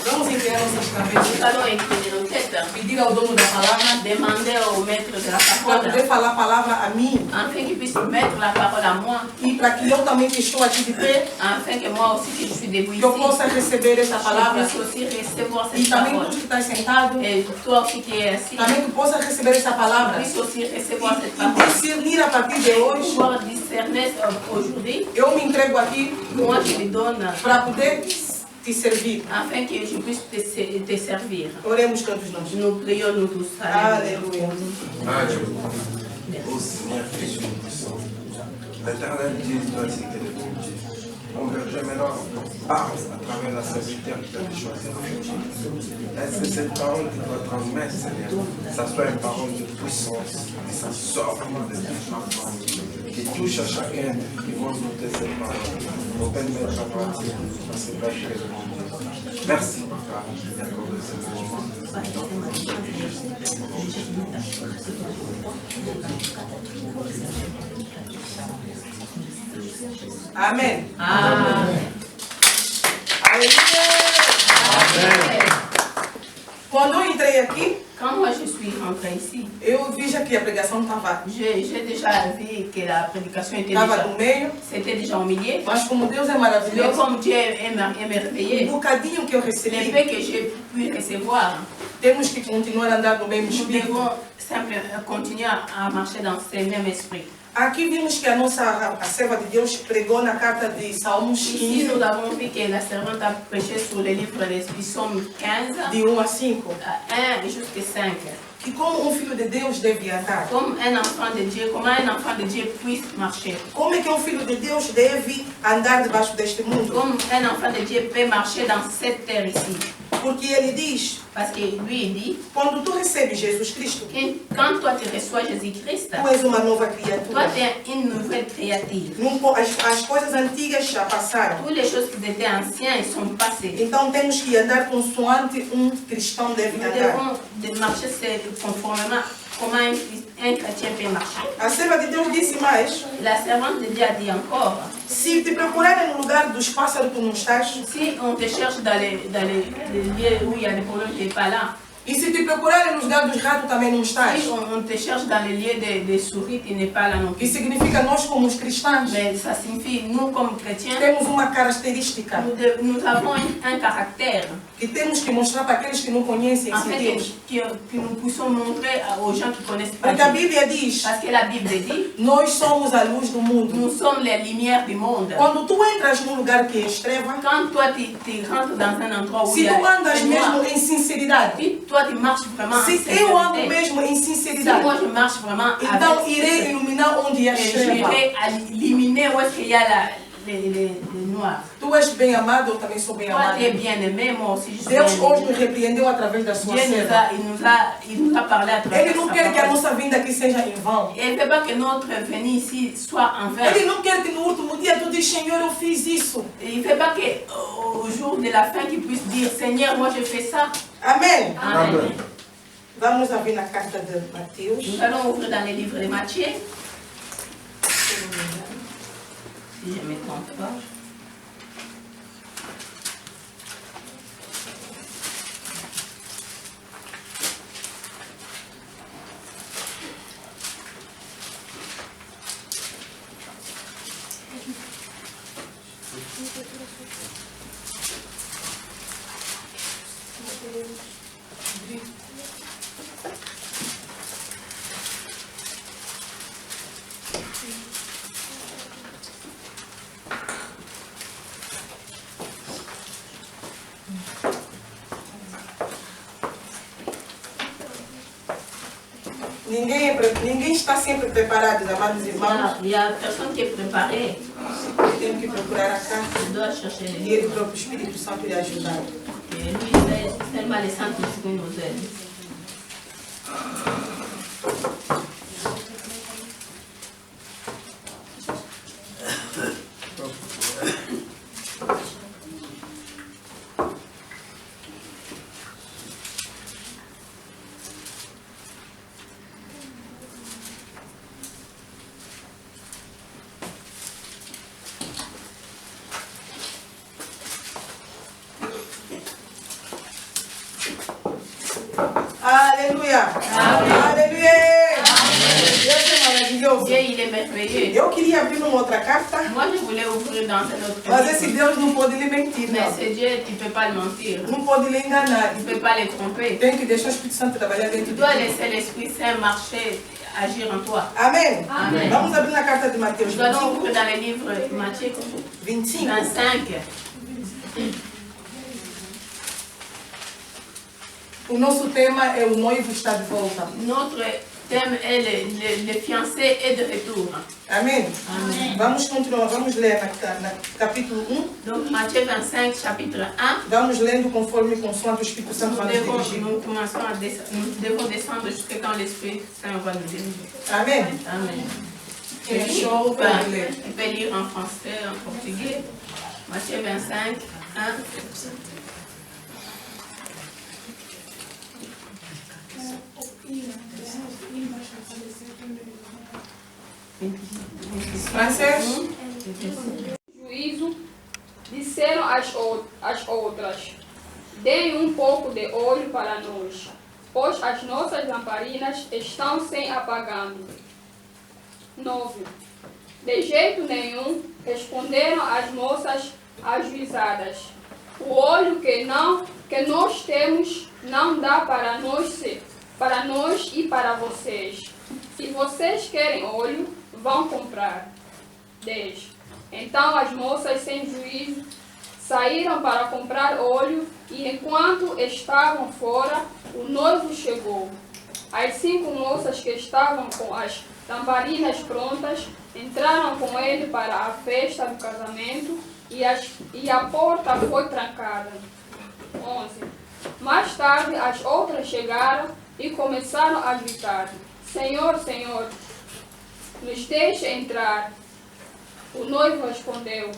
Vamos inclinar nossas Nous cabeças, allons incliner nos têtes, pedir ao dono da palavra demander au maître de la para parole, poder falar a palavra a mim afin qu'il puisse mettre la parole à moi, e para que eu também que estou aqui de pé, afin que moi aussi que je suis debout que ici, eu possa receber essa je palavra puisse aussi recevoir e cette também parole. tu que estás sentado, Et toi aussi qui es assis, também que possa receber essa palavra puisse aussi recevoir cette e parole. discernir a partir de hoje. Pouvoir discerner aujourd'hui, Eu me entrego aqui moi je lui donne, para poder te servir. afin que je puisse te servir. Oremos todos nós. Nous prions nous tous. Alléluia. Ô Seigneur Jésus puissant, l'éternel Dieu, toi c'est que le bon Dieu. Mon berger maintenant parle à travers la serviteur qui t'a choisi. Est-ce que cette parole que tu vas transmettre, Seigneur, ça soit une parole de puissance, que ça sorte de tes enfants, qui touche à chacun qui va écouter cette parole, pour qu'elle mette à partir, parce que là, je suis mon Dieu. Merci, Papa, d'accorde ce moment. Amém. Amen. Aleluia. Quando eu entrei aqui, Quand moi je suis rentrée ici, eu vi já que a pregação estava j'ai déjà vu que la prédication était no meio, c'était déjà au milieu. mas como Deus é Mais maravilhoso, comme Dieu est merveilleux, bocadinho que eu les recebi, paix que j'ai pu recevoir, temos que continuar a andar no mesmo nous espírito. devons simplement continuer à marcher dans ce même esprit. Aqui vimos que a serva de Deus pregou na carta de Salmos Ici, 15, nous avons vu que la servante a prêché sur le livre des Psaumes 15, de 1 a 5, 1 jusqu'à 5. que como filho de Deus deve andar. Comme un enfant de Dieu, comment un enfant de Dieu puisse marcher. Como é que filho de Deus deve andar debaixo deste mundo? Comme un enfant de Dieu peut marcher dans cette terre ici. Porque ele diz, Parce que lui, il dit, quando tu recebes Jesus Cristo, que quand toi tu reçois Jésus-Christ, tu és uma nova toi criatura. tu es une nouvelle créature. As coisas antigas já passaram. Toutes les choses qui étaient anciennes, elles sont passées. Então temos que andar consoante cristão deve Nous andar. devons marcher conformément comment un chrétien peut marcher. A serva de Deus disse mais, La servante de Dieu a dit encore, se te procurarem no lugar dos pássaros tu não estás, si on te cherche dans les lieux où il y a des problèmes, tu n'es pas là. E se te procurarem nos lugares dos ratos também não estás. Si on te cherche dans les lieux des souris, tu n'es pas là non Que plus. significa nós como os cristãos Mais ça signifie, nous comme chrétiens, temos uma característica nous avons un caractère. que temos que mostrar para aqueles que não conhecem En esse fait, Deus. que nous puissions montrer aux gens qui ne connaissent pas Porque a Dieu. Bíblia diz, Parce que la Bible dit, nós somos a luz do mundo. nous sommes les lumières du monde. Quando tu entras num lugar que é treva, Quand toi, tu rentres dans un endroit où se il y a tu andas c'est noir, mesmo em sinceridade, si toi, tu marches vraiment en se eu ando sincérité, mesmo em si sinceridade, moi, je marche vraiment então avec irei iluminar onde há et treva. j'irai à éliminer où est-ce qu'il y a les noirs. Tu és bem amado, eu também sou bem Toi, amado. tu es bien aimé, moi aussi, je suis Deus bien hoje aimé. nos repreendeu através da sua Dieu serva. il nous a parlé à travers Ele não sa quer que a parole. nossa vinda aqui seja em vão. Et il ne fait pas que notre venue ici soit en vain. Ele não quer que no último dia tu diz, Senhor, eu fiz isso. Et il ne fait pas qu'au jour de la fin, qu'il puisse dire, Seigneur, moi, je fais ça. Amém. Amen. Vamos abrir na carta de Mateus. Nous allons ouvrir dans les livres de Matthieu. Si je ne me trompe pas. Ninguém está sempre preparado, amados irmãos. Il y a personne qui est préparé. Eu tenho que procurar a carta Je dois chercher les e ele livres. próprio Espírito Santo lhe ajudar. Et lui, c'est seulement les saints qui nous aident. Aleluia! Aleluia! Deus é maravilhoso. Dieu, il est merveilleux. Eu queria abrir uma outra carta, Moi, je voulais ouvrir dans cette autre mas esse livre. Deus não pode lhe mentir, Mais não. ce Dieu, tu ne peux pas le mentir. Não pode lhe enganar. Tu ne peux pas le tromper. Tem que deixar o Espírito Santo trabalhar dentro Tu de dois ti. laisser l'Esprit Saint marcher, agir en toi. Amém? Amém. Vamos abrir na carta de Mateus Nous allons 25. ouvrir dans le livre Matthieu 25. 25. O nosso tema é o noivo está de volta. Notre thème est le fiancé est de retour. Amém? Amen. Vamos continuar, vamos ler na capítulo 1. Donc Matthieu 25, chapitre 1. Vamos lendo conforme consoante o Espírito Santo vai nos dirigir. Nous devons descendre jusqu'à quand l'Esprit Saint va nous diriger. Amém? Amen. Quem achou, pode ler. Tu peux lire en français, en portugais. Matthieu 25, 1. Francês? Juízo, disseram as outras: deem um pouco de óleo para nós, pois as nossas lamparinas estão sem apagando. 9. De jeito nenhum, responderam as moças ajuizadas. O óleo que nós temos não dá para nós e para vocês. Se vocês querem óleo, vão comprar. 10. Então as moças sem juízo saíram para comprar óleo e enquanto estavam fora, o noivo chegou. As 5 moças que estavam com as lamparinas prontas entraram com ele para a festa do casamento e a porta foi trancada. 11. Mais tarde as outras chegaram e começaram a gritar: Senhor, Senhor, nos deixe entrar. O noivo respondeu: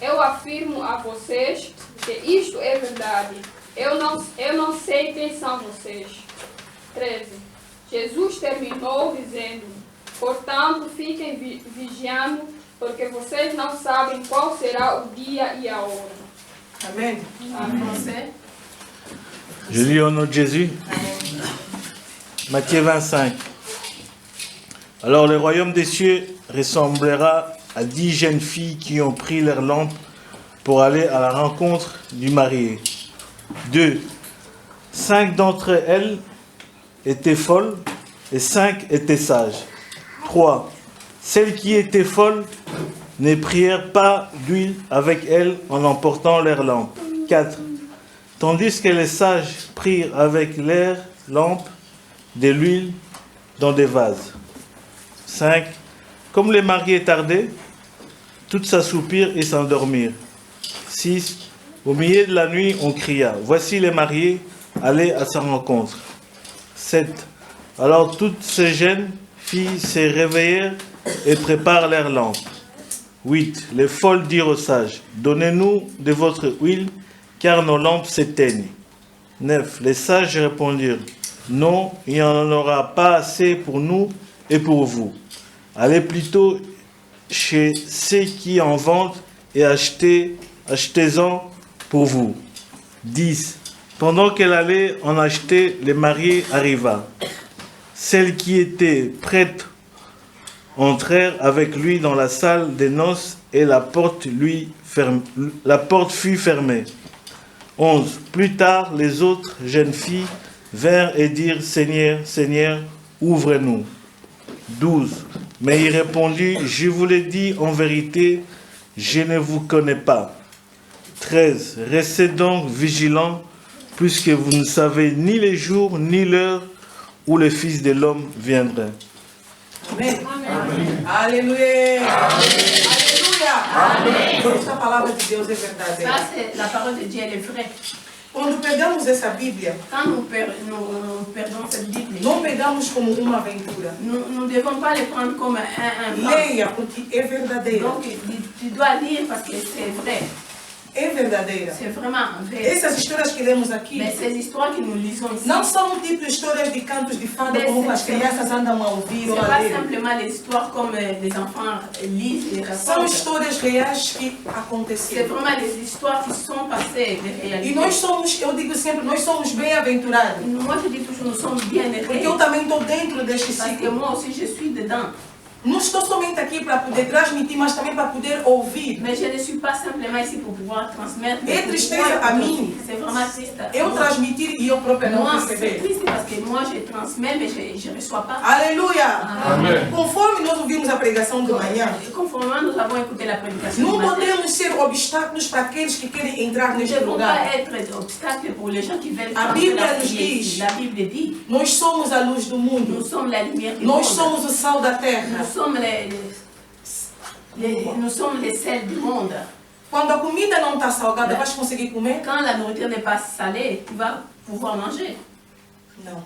eu afirmo a vocês que isto é verdade. Eu não sei quem são vocês. 13. Jesus terminou dizendo: portanto, fiquem vigiando, porque vocês não sabem qual será o dia e a hora. Amém? En français. Je lis au nom de Jésus. Amém. Matthieu 25. Alors le royaume des cieux ressemblera à 10 jeunes filles qui ont pris leur lampe pour aller à la rencontre du marié. 2. 5 d'entre elles étaient folles et 5 étaient sages. 3. Celles qui étaient folles ne prirent pas d'huile avec elles en emportant leur lampe. 4. Tandis que les sages prirent avec leurs lampes de l'huile dans des vases. 5. Comme les mariés tardaient, toutes s'assoupirent et s'endormirent. 6. Au milieu de la nuit, on cria, « Voici les mariés, allez à sa rencontre. » 7. Alors toutes ces jeunes filles se réveillèrent et préparent leurs lampes. 8. Les folles dirent aux sages, « Donnez-nous de votre huile, car nos lampes s'éteignent. » 9. Les sages répondirent, « Non, il n'y en aura pas assez pour nous et pour vous. Allez plutôt chez ceux qui en vendent et achetez-en pour vous. » 10. Pendant qu'elle allait en acheter, le marié arriva. Celles qui étaient prêtes entrèrent avec lui dans la salle des noces et la porte fut fermée. 11. Plus tard, les autres jeunes filles vinrent et dirent, « Seigneur, Seigneur, ouvre-nous. » 12. Mais il répondit, « Je vous l'ai dit en vérité, je ne vous connais pas. » 13. Restez donc vigilants, puisque vous ne savez ni les jours ni l'heure où le Fils de l'homme viendra. Amém. Aleluia. Aleluia. Amém. Essa palavra de Deus é verdadeira. Ça, c'est la parole de Dieu, elle est vraie. Quando pegamos essa Bíblia, Quand nous perdons cette Bible, não pegamos como uma aventura. nous ne devons pas les prendre comme un plan. Leia, porque é verdadeira. Donc, tu dois lire parce que c'est vrai. É verdadeira. C'est vraiment vrai. Essas histórias que lemos aqui Mais ces histoires que nous lisons ici, não são tipo histórias de cantos de fada Mais como c'est- as crianças andam a ouvir c'est ou a pas ler. simplement des histoires comme les enfants lisent et São racontent. histórias reais que C'est aconteceram. vraiment des histoires qui sont passées, des E réalités. nós somos, eu digo sempre, nós somos bem-aventurados. Moi, je dis toujours, nous sommes bien Porque heureux. eu também estou dentro deste Parce que ciclo. moi aussi, je suis dedans. Não estou somente aqui para poder transmitir, mas também para poder ouvir. Mais je ne suis pas simplement ici pour pouvoir transmettre. Et pour tristesse pouvoir à écouter. mim. C'est vraiment triste. Eu transmitir e eu própria não Moi, c'est receber. triste parce que moi, je transmets, mais je ne reçois pas. Aleluia! Amém. Conforme nós ouvimos a pregação de manhã, Conformément nous avons écouté la prédication não du matin, podemos ser obstáculos para aqueles que querem entrar nous ne neste devons lugar. pas être d'obstacle pour les gens qui veulent A entrer Bíblia la nos prière diz. ici. La Bible dit, Nós somos a luz do nous mundo. sommes la lumière du Nós monde. somos o sal da terra. Nous sommes nous sommes les sels du monde. Quando a comida não está salgada, vais conseguir comer? Quand la nourriture n'est pas salée, tu vas pouvoir manger. Não.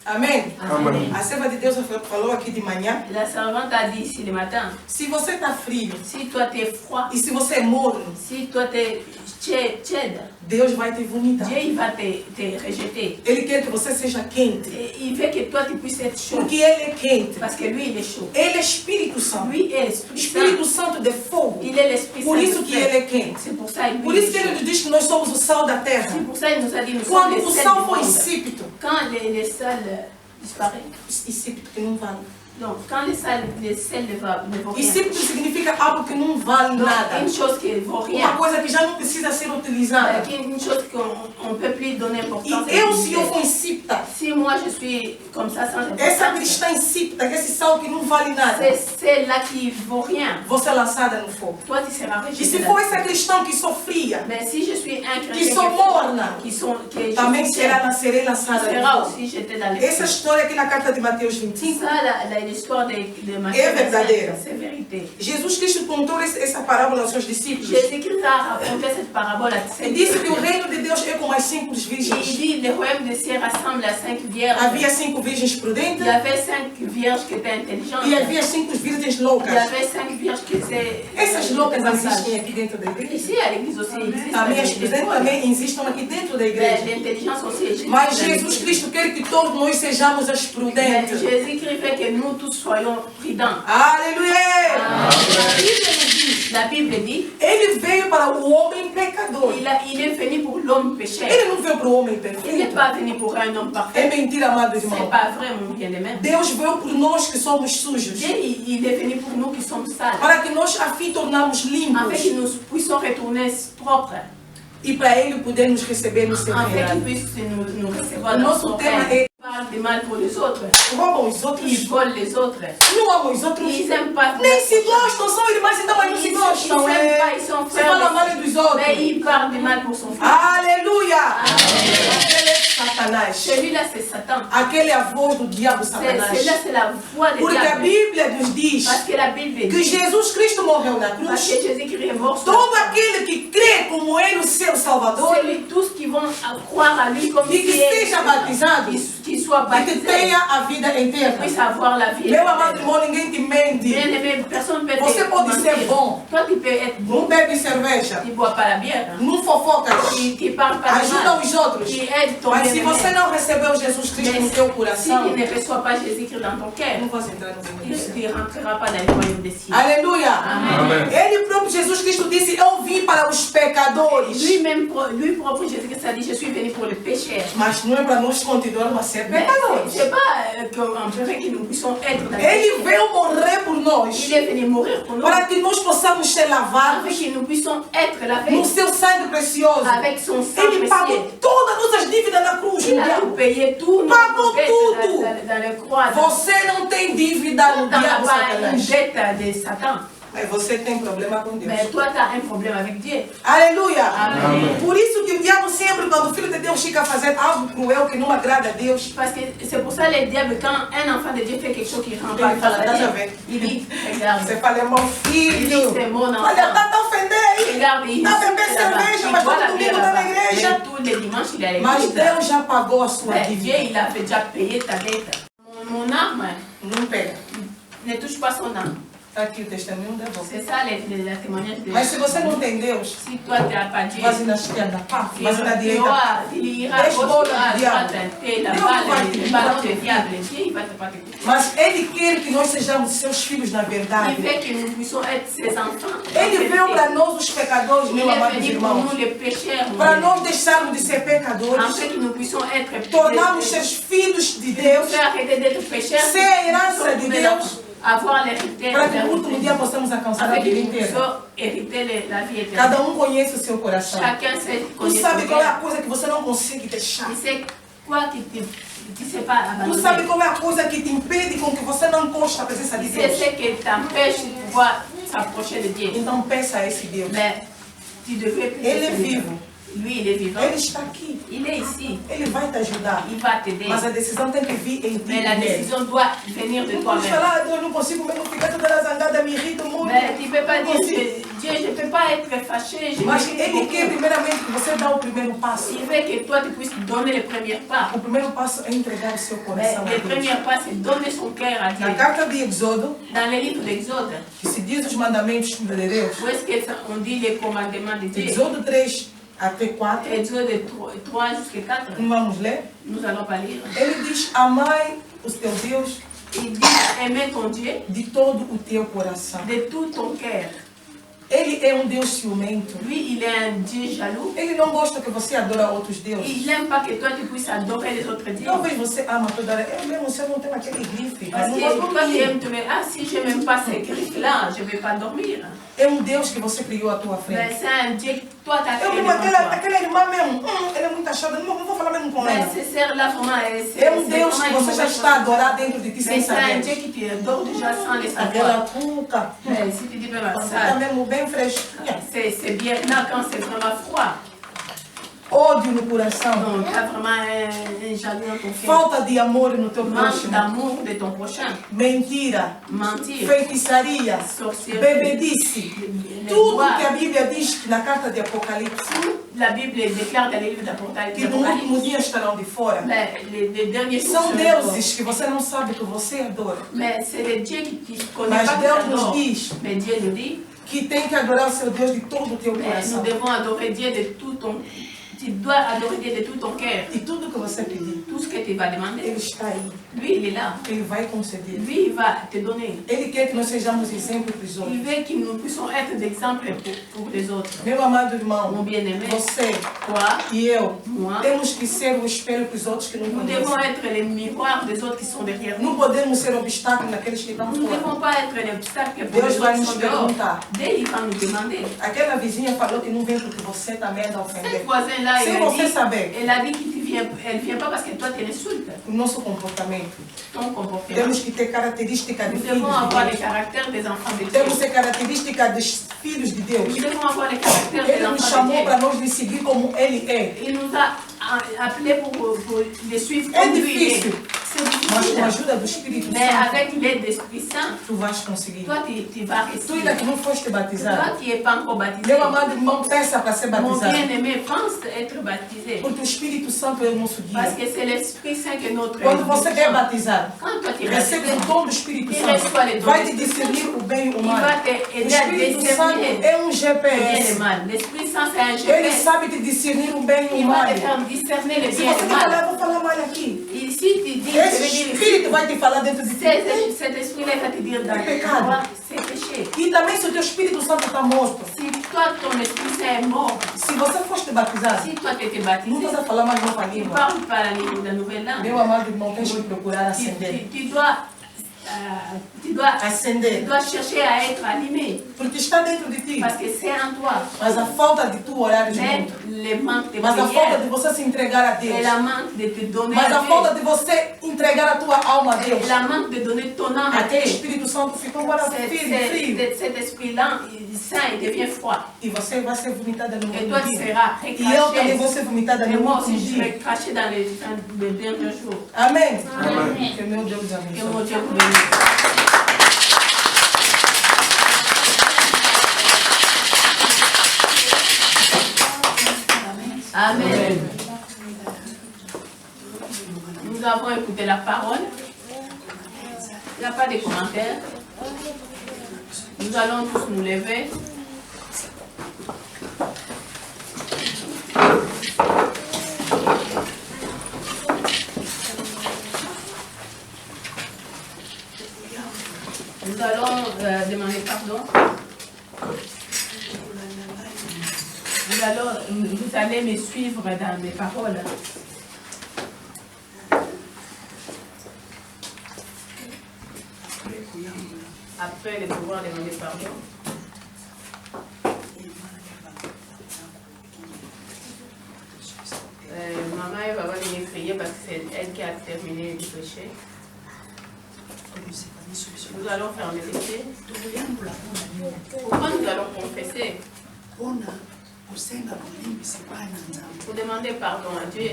Amém? Amém. A serva de Deus falou aqui de manhã. La servante a dit ici le matin, Se você está frio si toi tu es froid, e se você é morno, si toi tu es tiède, Deus vai te vomitar. Dieu il va te rejeter. Ele quer que você seja quente. Et il veut que toi tu puisses être chaud. Porque Ele é quente. Parce que lui il est chaud. Ele é Espírito Santo. Lui est l'Esprit Espírito Saint. Santo de fogo. Il est l'Esprit Por Saint. isso de que feu. Ele é quente. C'est pour ça il Por lui isso est que Ele chaud. nos diz que nós somos o sal da terra. C'est pour ça il nous a dit nous sommes Quando les o sels sal du for monde. insípido, Quand les sels disparaissent. insípido que não vale. Donc quand les sels ne vont rien. Insípido significa algo que não vale Donc, nada. une chose qui ne vaut Uma rien. coisa que já não precisa ser utilizada. Une chose qu'on ne peut plus donner importance. E eu, se eu for insípida, Si moi je suis comme ça sans essa importance, cristã insípida, esse sal que não vale nada, c'est celle-là qui vaut rien. vou ser lançada no fogo. Toi tu seras E rejeté. se for essa cristã que sofria, Mais si je suis un que chrétien sou morna, qui je também suis serei lançada sera no fogo. aussi jeté dans les Essa feux. história aqui na carta de Mateus 25, Ça, l'histoire de Matthieu, É verdadeira. c'est vérité. Jesus Cristo contou essa parábola aos seus discípulos. Jésus-Christ a raconté cette parabole à ses E disse que o reino de Deus é como as 5 Il virgens. dit le royaume des cieux rassemble à 5 vierges. Havia 5 virgens Il prudentes y avait 5 vierges qui étaient intelligentes. e havia 5 virgens Il y loucas. avait 5 vierges qui étaient Essas loucas passages. existem aqui dentro da igreja. Ici à l'église aussi, il existe Também as des prudentes folles. também existem aqui dentro da Mais igreja. l'intelligence aussi existe. Mas Jesus Cristo quer que todos nós sejamos as Mais prudentes. Jésus-Christ fait que nous tous soyons prudents. Aleluia! La Bible dit, Ele veio para o homem pecador. il est venu pour l'homme pécheur. Ele não veio para o homem Il n'est perfeito. pas venu pour un homme É parfait. mentira, amados C'est irmãos. pas vrai, mon bien-aimé. Deus veio por nós que somos sujos. Dieu, il est venu pour nous qui sommes sales. Para que nós afim tornarmos Afin limpos. que nous puissions retourner propres. E para Ele poder nos receber no seu Afin qu'il reino. puisse nous recevoir O dans nosso son tema règne. é Ils parlent de mal pour les autres. roubam os outros, Ils volent les autres. não amam os outros, Ils n'aiment pas. nem se gostam, são irmãs então mas não se Ils gostam. s'aiment pas, É. ils sont Você fala frères. mal dos outros. Mais ils parlent de mal pour son frère. Aleluia! Aquele é Satanás. Celui-là, c'est Satan. Aquele é a voz do diabo Celui-là, Satanás. c'est la voix de Porque a diable. Bíblia nos diz Parce que la Bible que dit Jesus Cristo morreu na parce cruz. que Jésus-Christ est mort sur la Todo croix. aquele que crê como Ele, o seu Salvador, Celui, tous qui vont croire à lui comme e que il est, seja batizado, qui soit e que baptisé, tenha a vida eterna. puisse avoir la vie. Meu amado éternelle. irmão, ninguém te mente. Bien aimé, personne ne peut Você te pode ser mentir. bom, Toi, tu peux être não bon, bebe cerveja, tu ne bois pas la bière, não fofocas, qui ne parle pas de ajuda mal, os outros. qui aide ton Mas se bien-aimé. você não recebeu Jesus Cristo no teu Si coração, tu ne reçois pas Jésus-Christ dans ton cœur, não vas entrar no reino dos céus. tu ne rentreras pas dans le royaume des cieux. Aleluia! Amen. Ele próprio, Jesus Cristo, disse: Eu vim para os pecadores. Lui-même, lui propre, Jésus-Christ a dit, je suis venu pour les pécheurs. Mas não é para nós continuarmos a ser Mais pecadores. c'est pas qu'on ferait que nous puissions être dans le Ele péché. veio morrer por nós, Il est venu mourir pour nous, para que nós possamos ser afin lavados que nous puissions être no lavés seu sangue precioso. avec son sang Ele précieux. pagou todas as nossas dívidas na cruz. Il a tout payé, tout nos Pagou dettes tudo. dans le croix. Você não tem dívida no Tu n'as diabo pas une Satanás. dette de Satan, Mas você tem problema com Deus. mais toi tu as un problème avec Dieu. Aleluia! Amen. Por isso que o diabo sempre, quando o Filho de Deus fica fazendo algo cruel que não agrada a Deus, Parce que c'est pour ça le diable, quand un enfant de Dieu fait quelque chose qui ne rend Il pas fala, grâce à "Nada a Dieu, ver." il dit, regarde, você fala, é meu il filho. dit c'est mon Olha, enfant. tá te ofendendo aí. Regarde, il Tá bebendo souffle là-bas. cerveja, Il mas boit todo la domingo bière tá na là-bas. igreja. Mais tous les dimanches, il est à Mas l'église. Deus já pagou a sua Mais Dieu, dívida. il a déjà payé ta dette. Mon arme Não pega. ne touche pas son âme. Está aqui o testemunho da voz. C'est ça le témoignage de Mas se você não tem Deus, Si toi tu n'as pas Dieu, vai na esquerda, pá, tu vai na direita. iras à Deixa gauche, bola tu iras à do droite, diabo. t'es la Deus balle, vai le te ballon dar. du diable. Dieu, il va te pas t'écouter. Mas Ele quer que nós sejamos seus filhos na Il verdade. fait que nous puissions être ses enfants. Ele veio para nós, os pecadores, Il meus est amados venu pour irmãos, nous les pécheurs, para nós deixarmos de ser pecadores, afin que nous puissions être tornarmos seus filhos de Deus, arrêter d'être pécheurs, ser a herança de Deus, avoir l'hérité, para que no último dia possamos alcançar a afin que vida nous inteira. puissions hériter la vie éternelle. Cada conhece o seu coração. Chacun sait Tu connaître sabe son qual é a cœur. coisa que você não consegue deixar. Il sait quoi qui tu sais pas Tu sabe abandonner. qual é a coisa que te impede com que você não encoste a presença de Il sait Deus. ce qui t'empêche de pouvoir s'approcher de Dieu. Então peça a esse Deus. Mais tu devrais plus Ele é te souvenir. vivo. Lui, il est vivant. Ele está aqui. Il est ici. Ele vai te ajudar. Il va t'aider. Mas a decisão tem que vir em ti. Mais la nele. décision doit venir de Não pode toi-même. falar, eu não consigo mesmo ficar toda zangada, me irrita muito. Mais tu ne peux pas Não dire, consigo. Dieu, je ne peux pas être fâché. Mas Ele quer primeiramente que você dê o primeiro passo. Il veut que toi, tu puisses donner le premier pas. O primeiro passo é entregar o seu Mais coração a le Deus. premier pas, c'est donner son cœur à Dieu. Na carta de Êxodo, Dans le livre d'Exode, que se diz os mandamentos de Deus, où est-ce qu'on dit les commandements de Dieu? Êxodo 3 até 4, Exode 3 jusqu'à 4, não vamos ler. nous allons pas lire. Ele diz, amai o teu Deus Il dit, aimez ton Dieu de todo o teu coração. de tout ton cœur. Ele é Deus ciumento. Lui, il est un Dieu jaloux. Ele não gosta que você adore outros deuses. Il n'aime pas que toi, tu puisses adorer les autres dieux. Talvez você ama toda hora. Eu mesmo, se eu não tenho aquele grife, Parce não que vou toi, tu dormir. aimes te mettre, ah, si je n'aime pas ces griffes-là, je ne vais pas dormir. É Deus que você criou à tua Mais frente. c'est un Dieu que toi, tu as Eu créé mesmo, devant toi. aquela irmã mesmo, ela é muito achada, não vou falar mesmo com Mais ela. ces sœurs-là, vraiment, c'est É Deus que vraiment você une já mauvaise está a chose. adorar dentro de ti sem Mais c'est un Dieu saber. qui t'adore déjà sans le Aquela savoir. cuca, Mais si tu dis, ben, você ça, está mesmo bem fresquinha. c'est bien là quand c'est vraiment froid. Ódio no coração. Donc, tu as vraiment un jaloux dans ton cœur. Falta de amor no teu Manque próximo. d'amour de ton prochain. Mentira. Mentir. Feitiçaria. Sorcellerie. Bebedice. Les Tudo bois. que a Bíblia diz na carta de Apocalipse. La Bible déclare dans les livres d'Apocalypse. Que no último dia estarão de fora. Mais les derniers jours São seront deuses que você não sabe que você adora. Mais c'est le Dieu qui ne connaît Mas pas Deus que nos t'adore. diz Mais Dieu nous dit, que tem que adorar o seu Deus de todo o teu Mais coração. nous devons adorer Dieu de tout ton... Tu dois adorer Dieu de tout ton cœur. E tudo que você pedir, Tout ce que tu vas demander, Ele está aí. lui, il est là. Ele vai conceder. Lui, il va te donner. Ele quer que nós sejamos exemplo para os Il outros. veut que nous puissions être d'exemple pour les autres. Meu amado Mon irmão, bien-aimé, você toi, e eu moi, temos que ser o espelho para os outros que não nous devons conhecem. être les miroirs des autres qui sont derrière nous. Não podemos ser obstáculo naqueles que estão Nous ne fora. devons pas être l'obstacle pour Deus les vai autres qui nos sont dehors. perguntar. Dieu, il va nous demander. Aquela vizinha falou que não vem porque você também anda a Cette ofender. voisine-là, Se elle você a dit, saber elle a dit qu'elle ne vient pas parce que toi, tu l'insultes. o nosso comportamento, Ton comportement. temos que ter característica de Nous filhos devons de avoir les Deus. caractères des enfants de Dieu. Temos que ter característica dos filhos de Deus. Nous devons avoir les caractères des Ele nos enfants de chamou para Dieu. nós lhe seguir como Ele é. Il nous a appelés pour les suivre É comme lui. il est. difícil, C'est mas com a difficile. ajuda do Espírito Mais Santo, avec l'aide de l'Esprit Saint, tu vais conseguir. toi, tu vas Tu réussir. ainda que não foste batizado, Toi qui n'es pas encore baptisé, meu amado irmão, peça para ser mon batizado. bien-aimé, pense être baptisé. Porque o Espírito Santo é o nosso Parce guia. que c'est l'Esprit Saint que notre Quando você é batizado, Quand toi tu es recebe baptisé, o dom do Espírito il Santo. reçoit les dons Vai de te l'Esprit Saint. discernir o bem e o Il mal. va O t'aider à Espírito Santo discerner é um le bien et GPS. le mal. L'Esprit Saint, c'est un Ele GPS. sabe te discernir o bem e o Il va mal. te faire discerner le Se bien et você le me falar, mal. eu vou falar mal aqui. Et si tu dis, je Esse vais dire, Espírito vai te falar dentro de ti. cet esprit-là va te dire dans C'est le pécado. toi, c'est péché. E também se o teu Espírito Santo está morto. Si toi, ton esprit Saint est mort, Se você foste batizado, si toi tu étais não baptisé, estás a falar mais nova tu ne língua. parles pas la nouvelle langue. Meu amado irmão, tens que procurar acender. Tu dois Acender. chercher à être allumé. Porque está dentro de ti. Parce que c'est en toi. Mas a falta de tu orar Mais junto. le manque de Mas a falta prière de você se entregar a et Deus. la manque de te donner Mas à a falta Dieu. de você entregar a tua alma a Deus. Et la manque de donner ton âme à Aquele Dieu. Espírito Santo ficou agora frio. Cet esprit-là, saint, il devient froid. E você vai ser vomitada no Et mundo. toi, tu seras E eu também vou recraché. ser vomitada Et no moi mundo. aussi, je vais cracher dans les derniers jours. Amém. Amen. Que meu Deus Que abençoe. mon Dieu vous bénisse. Amen. Nous avons écouté la parole. Il n'y a pas de commentaires. Nous allons tous nous lever. Nous allons demander pardon. Vous allez me suivre dans mes paroles. Après de pouvoir demander pardon. Maman, elle va venir prier parce que c'est elle qui a terminé le péché. Nous allons faire les péchés. Pourquoi nous allons confesser? Pour demander pardon à Dieu.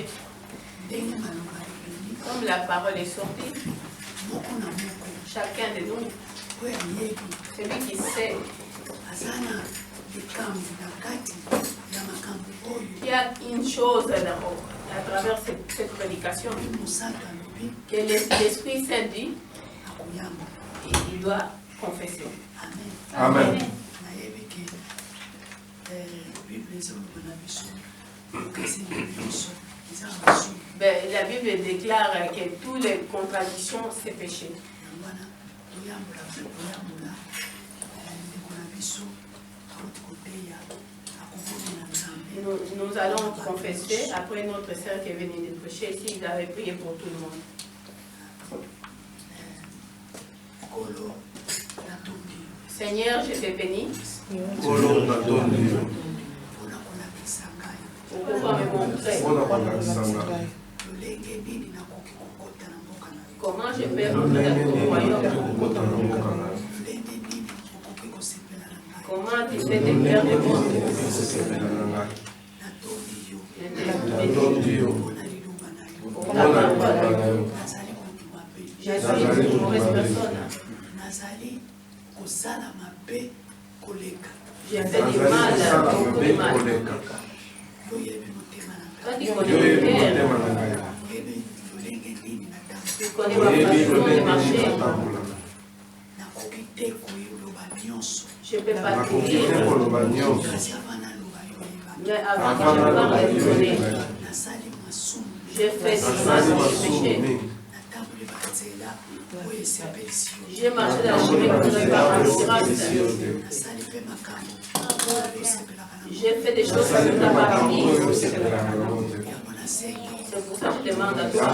Comme la parole est sortie, chacun de nous, celui qui sait, qu'il y a une chose à travers cette prédication, que l'Esprit Saint dit, il doit confesser. Amen. Ben, la Bible déclare que toutes les contradictions, c'est péché. Nous allons confesser après notre sœur qui est venue de prêcher, s'il avait prié pour tout le monde. Seigneur, je te bénis pour pouvoir me montrer comment je peux rentrer dans ton royaume. Comment tu fais des cœurs de monde. Pour la parole. Je suis une mauvaise personne. J'ai fait du mal, beaucoup de mal. Toi, tu connais mon cœur. Tu connais ma façon de marcher. Je peux pas La te dire. communauté pour le bagnon. Mais avant que je parle de donner, j'ai fait du mal, j'ai péché. J'ai marché dans le chemin que je par grâce. J'ai fait des choses que je n'ai pas faites. C'est pour ça que je demande à toi,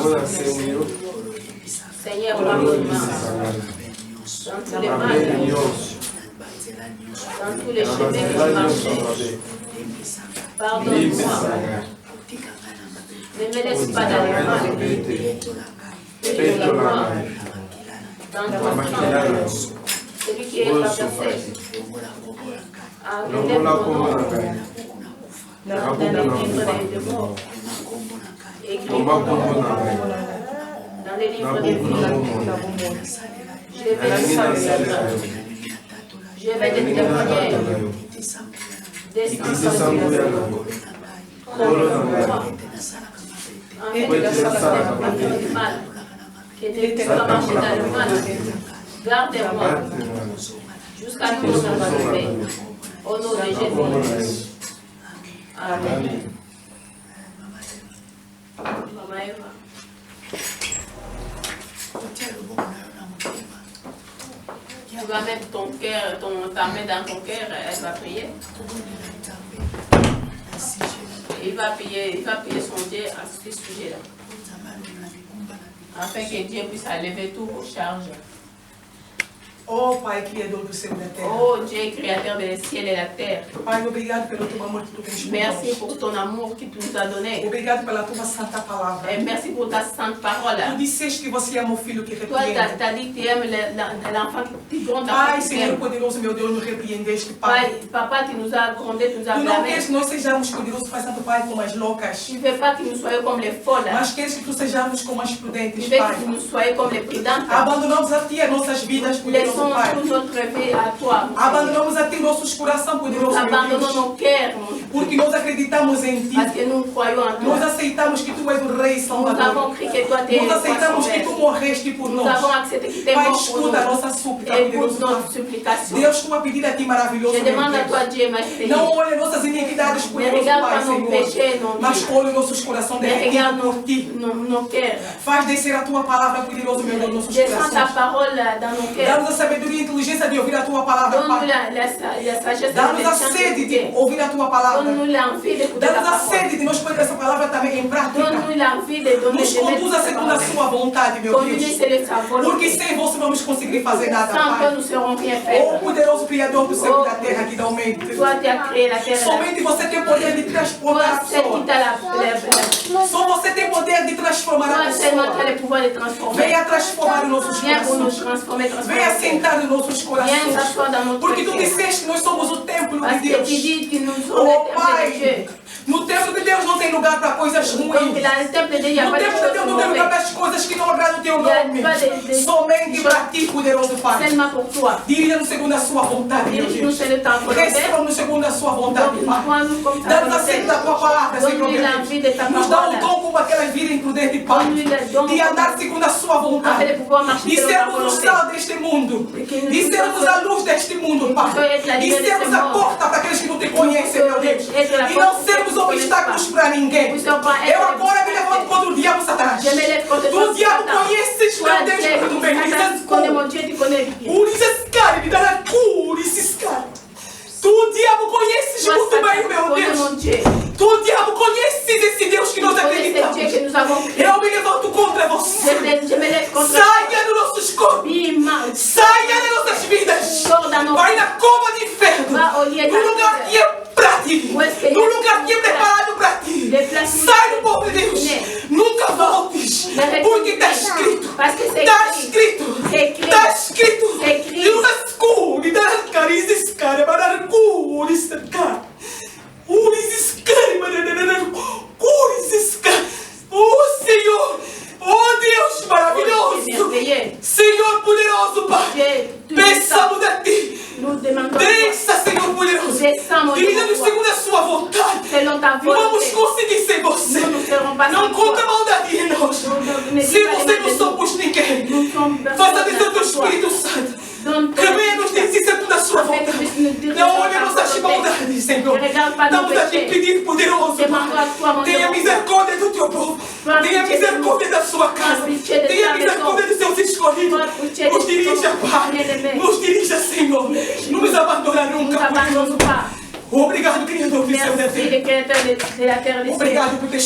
Seigneur, pardonne-moi. Dans tous les mal, dans tous les chemins que je marchais, pardonne-moi. Ne me laisse pas dans le mal. Fais-le-moi. Dans ton sang, celui qui est traversé. Relève-moi dans les livres de mort. Écris mon nom dans les livres de vie. Je vais te témoigner. Descends sur le en fait, il a fait du mal. Que tu vas marcher dans le mal. Garde-moi jusqu'à ce que je sois sauvé. Au nom de Jésus. Amen. Maman Eva. Tu vas mettre ton cœur, ta main dans ton cœur, elle va prier. Il va prier son Dieu à ce sujet-là. Afin que Dieu puisse lever tout vos charges. Oh Pai, Criador do céu e da terra. Oh Dieu, créateur des ciels et la terre. Pai, obrigado pelo teu amor que tu tens por Merci nós. pour ton amour que tu nous as donné. Obrigado pela tua santa palavra. Et merci pour ta sainte parole. Tu disseste que você ama o filho que Toi, tu repreende. as dit que tu aimes l'enfant qui gronde dans Pai, ton Senhor cœur. poderoso, meu Deus, nos repreendeste, Pai. Papa, tu nous as grondé, tu nous as Tu não blâmé. queres que nós sejamos poderosos, Pai Santo, Pai, como as loucas. Tu ne veux pas que nous soyons comme les folles. Mas queres que tu sejamos como as Tu prudentes, veux Pai. que nous soyons comme les prudentes. Abandonamos a Ti as nossas vidas, poderoso, Laissons Pai. toute notre vie à toi. Abandonamos a Ti nossos corações, poderoso, meu Abandonnons Deus. nos cœurs, mon Dieu, Porque nós acreditamos em Ti. parce que nous croyons en Nós toi. aceitamos que Tu és o Rei Nous Salvador. avons cru que toi, tu es Nós le aceitamos roi que Tu sauveur. morreste por Nous nós. avons accepté que tu es Pai, mort pour escuta a nous. nossa súplica, Écoute poderoso notre Pai. supplication. Deus, estou a pedir a Ti maravilhoso, Je meu demande à Deus. toi, Dieu, ma chérie. Não olhe nossas iniquidades, Ne poderoso regarde Pai, pas nos Senhor. péchés, non Mas Dieu. olhe nossos corações Mais regarde derretidos por Ti. nos cœurs. Faz descer a Tua palavra, poderoso meu Deus, nossos Descends ta corações. parole dans nos cœurs. Dá-nos a sabedoria e inteligência de ouvir a Tua palavra, Donne-nous Pai. la sagesse Dá-nos a l'intelligence sede de d'écouter. ouvir a Tua palavra. Donne-nous l'envie d'écouter ta Dá-nos a parole. sede de nós pôr essa palavra também em prática. Donne-nous l'envie de donner Nos conduza segundo a Sua vontade, meu Conduis Deus. selon sa Porque volonté. sem você não vamos conseguir fazer nada, Sans toi, Pai. nous serons rien Oh, faire. poderoso Criador do céu e da terra que dá aumento. Toi, tu as créé la terre et la Somente você tem poder de transformar a Toi, c'est pessoa. qui t'a la Só você tem poder de transformar a Toi, seulement tu as pessoa. le pouvoir de transformer. Venha transformar os nossos Viens pour nous corações. transformer, Venha sentar nos nossos Viens corações. s'asseoir dans notre Porque tu cœur. disseste que nós somos o templo Parce de que tu Deus. dis que nous sommes Oh le temple de Dieu. Pai, no templo de Deus não tem lugar para coisas Donc, ruins. dans le temple de Dieu, il n'y a No pas de templo de choses Deus não tem lugar mauvaises. para as coisas que não agradam o teu Il y a nome. pas de- Somente para ti, poderoso Pai. Seulement pour toi. Dirija-nos segundo a sua vontade, meu Dirige-nous Deus. selon ta volonté. Receba-nos segundo a sua vontade, Donc, Pai. toi-nous comme ta Dá-nos a volonté. sede da tua palavra, Senhor Donne-nous meu l'envie de ta Deus. Nos dá parole. um dom como aquelas vidas imprudentes, Pai. Donne-nous le don De andar segundo a sua afin vontade. de pouvoir marcher De selon ta sermos o volonté. sal deste mundo. De sermos a luz deste mundo, Pai. De sermos a porta para aqueles que não te conhecem, meu Deus. E não sermos obstáculos para ninguém. Eu agora me levanto contra o diabo, Satanás. Je me lève contre Tu, toi, diabo, Satan. conheces, Toi, meu Deus, Dieu, muito bem. Satan, connais mon Dieu, tu connais bien. Ulisescare, me dará cura, escare. Tu, diabo, conheces Toi, muito bem, Satan, meu connais mon Deus. Dieu. Tu, diabo, conheces esse Deus que Tu nós connais ce acreditamos. Dieu que nous avons créé. Eu me levanto contra você. Je me lève contre toi. Saia dos nossos corpos. Bim, Saia das nossas vidas. sors dans nos Vai na cova de inferno. Va au lieu de No lugar que é pra ti. Où est-ce que No il y a- lugar que é preparado pra ti. Les places où- Sai do povo de Deus. Né. Nunca voltes. Porque está escrito. Parce que c'est Está écrit. escrito. C'est écrit. Está escrito. C'est écrit. E umas cores, dar carícias, cara, mandar cores, cara. Cores, cara, mandar cores, cara. Oh, Senhor. Oh, Deus maravilhoso. Merveilleux. Senhor poderoso, Pai. Dieu, tu Pensamos a Ti. nous demandons Desça, Senhor poderoso. Descends, Dirija-nos segundo a Sua vontade. selon ta Não vamos volonté. conseguir sem você. Nous ne serons pas Não sans conta toi. maldade em nós. Ne Se dis pas você les não mal de somos ninguém, nous. Nous sommes faça personne descer o Teu sans toi. Espírito Santo. Donne ton Caminha-nos Esprit nesse segundo a Sua afin que tu vontade. puisses nous Senhor. Ne regarde pas nos Estamos a te péchés. pedir, poderoso Demandons à toi, mon Pai. Tenha Dieu. misericórdia do teu povo. Tua Tenha pitié de misericórdia da sua casa. Tua pitié de Tenha ta misericórdia dos seus escolhidos. Tua pitié de Nos dirija, ton Pai. bien-aimé. Nos dirija, Senhor. Não nos abandona Ne nous nunca, abandonne poderoso. pas. Obrigado, Criador do céu e da Merci, terra. le Créateur de la terre et des cieux. Obrigado por ter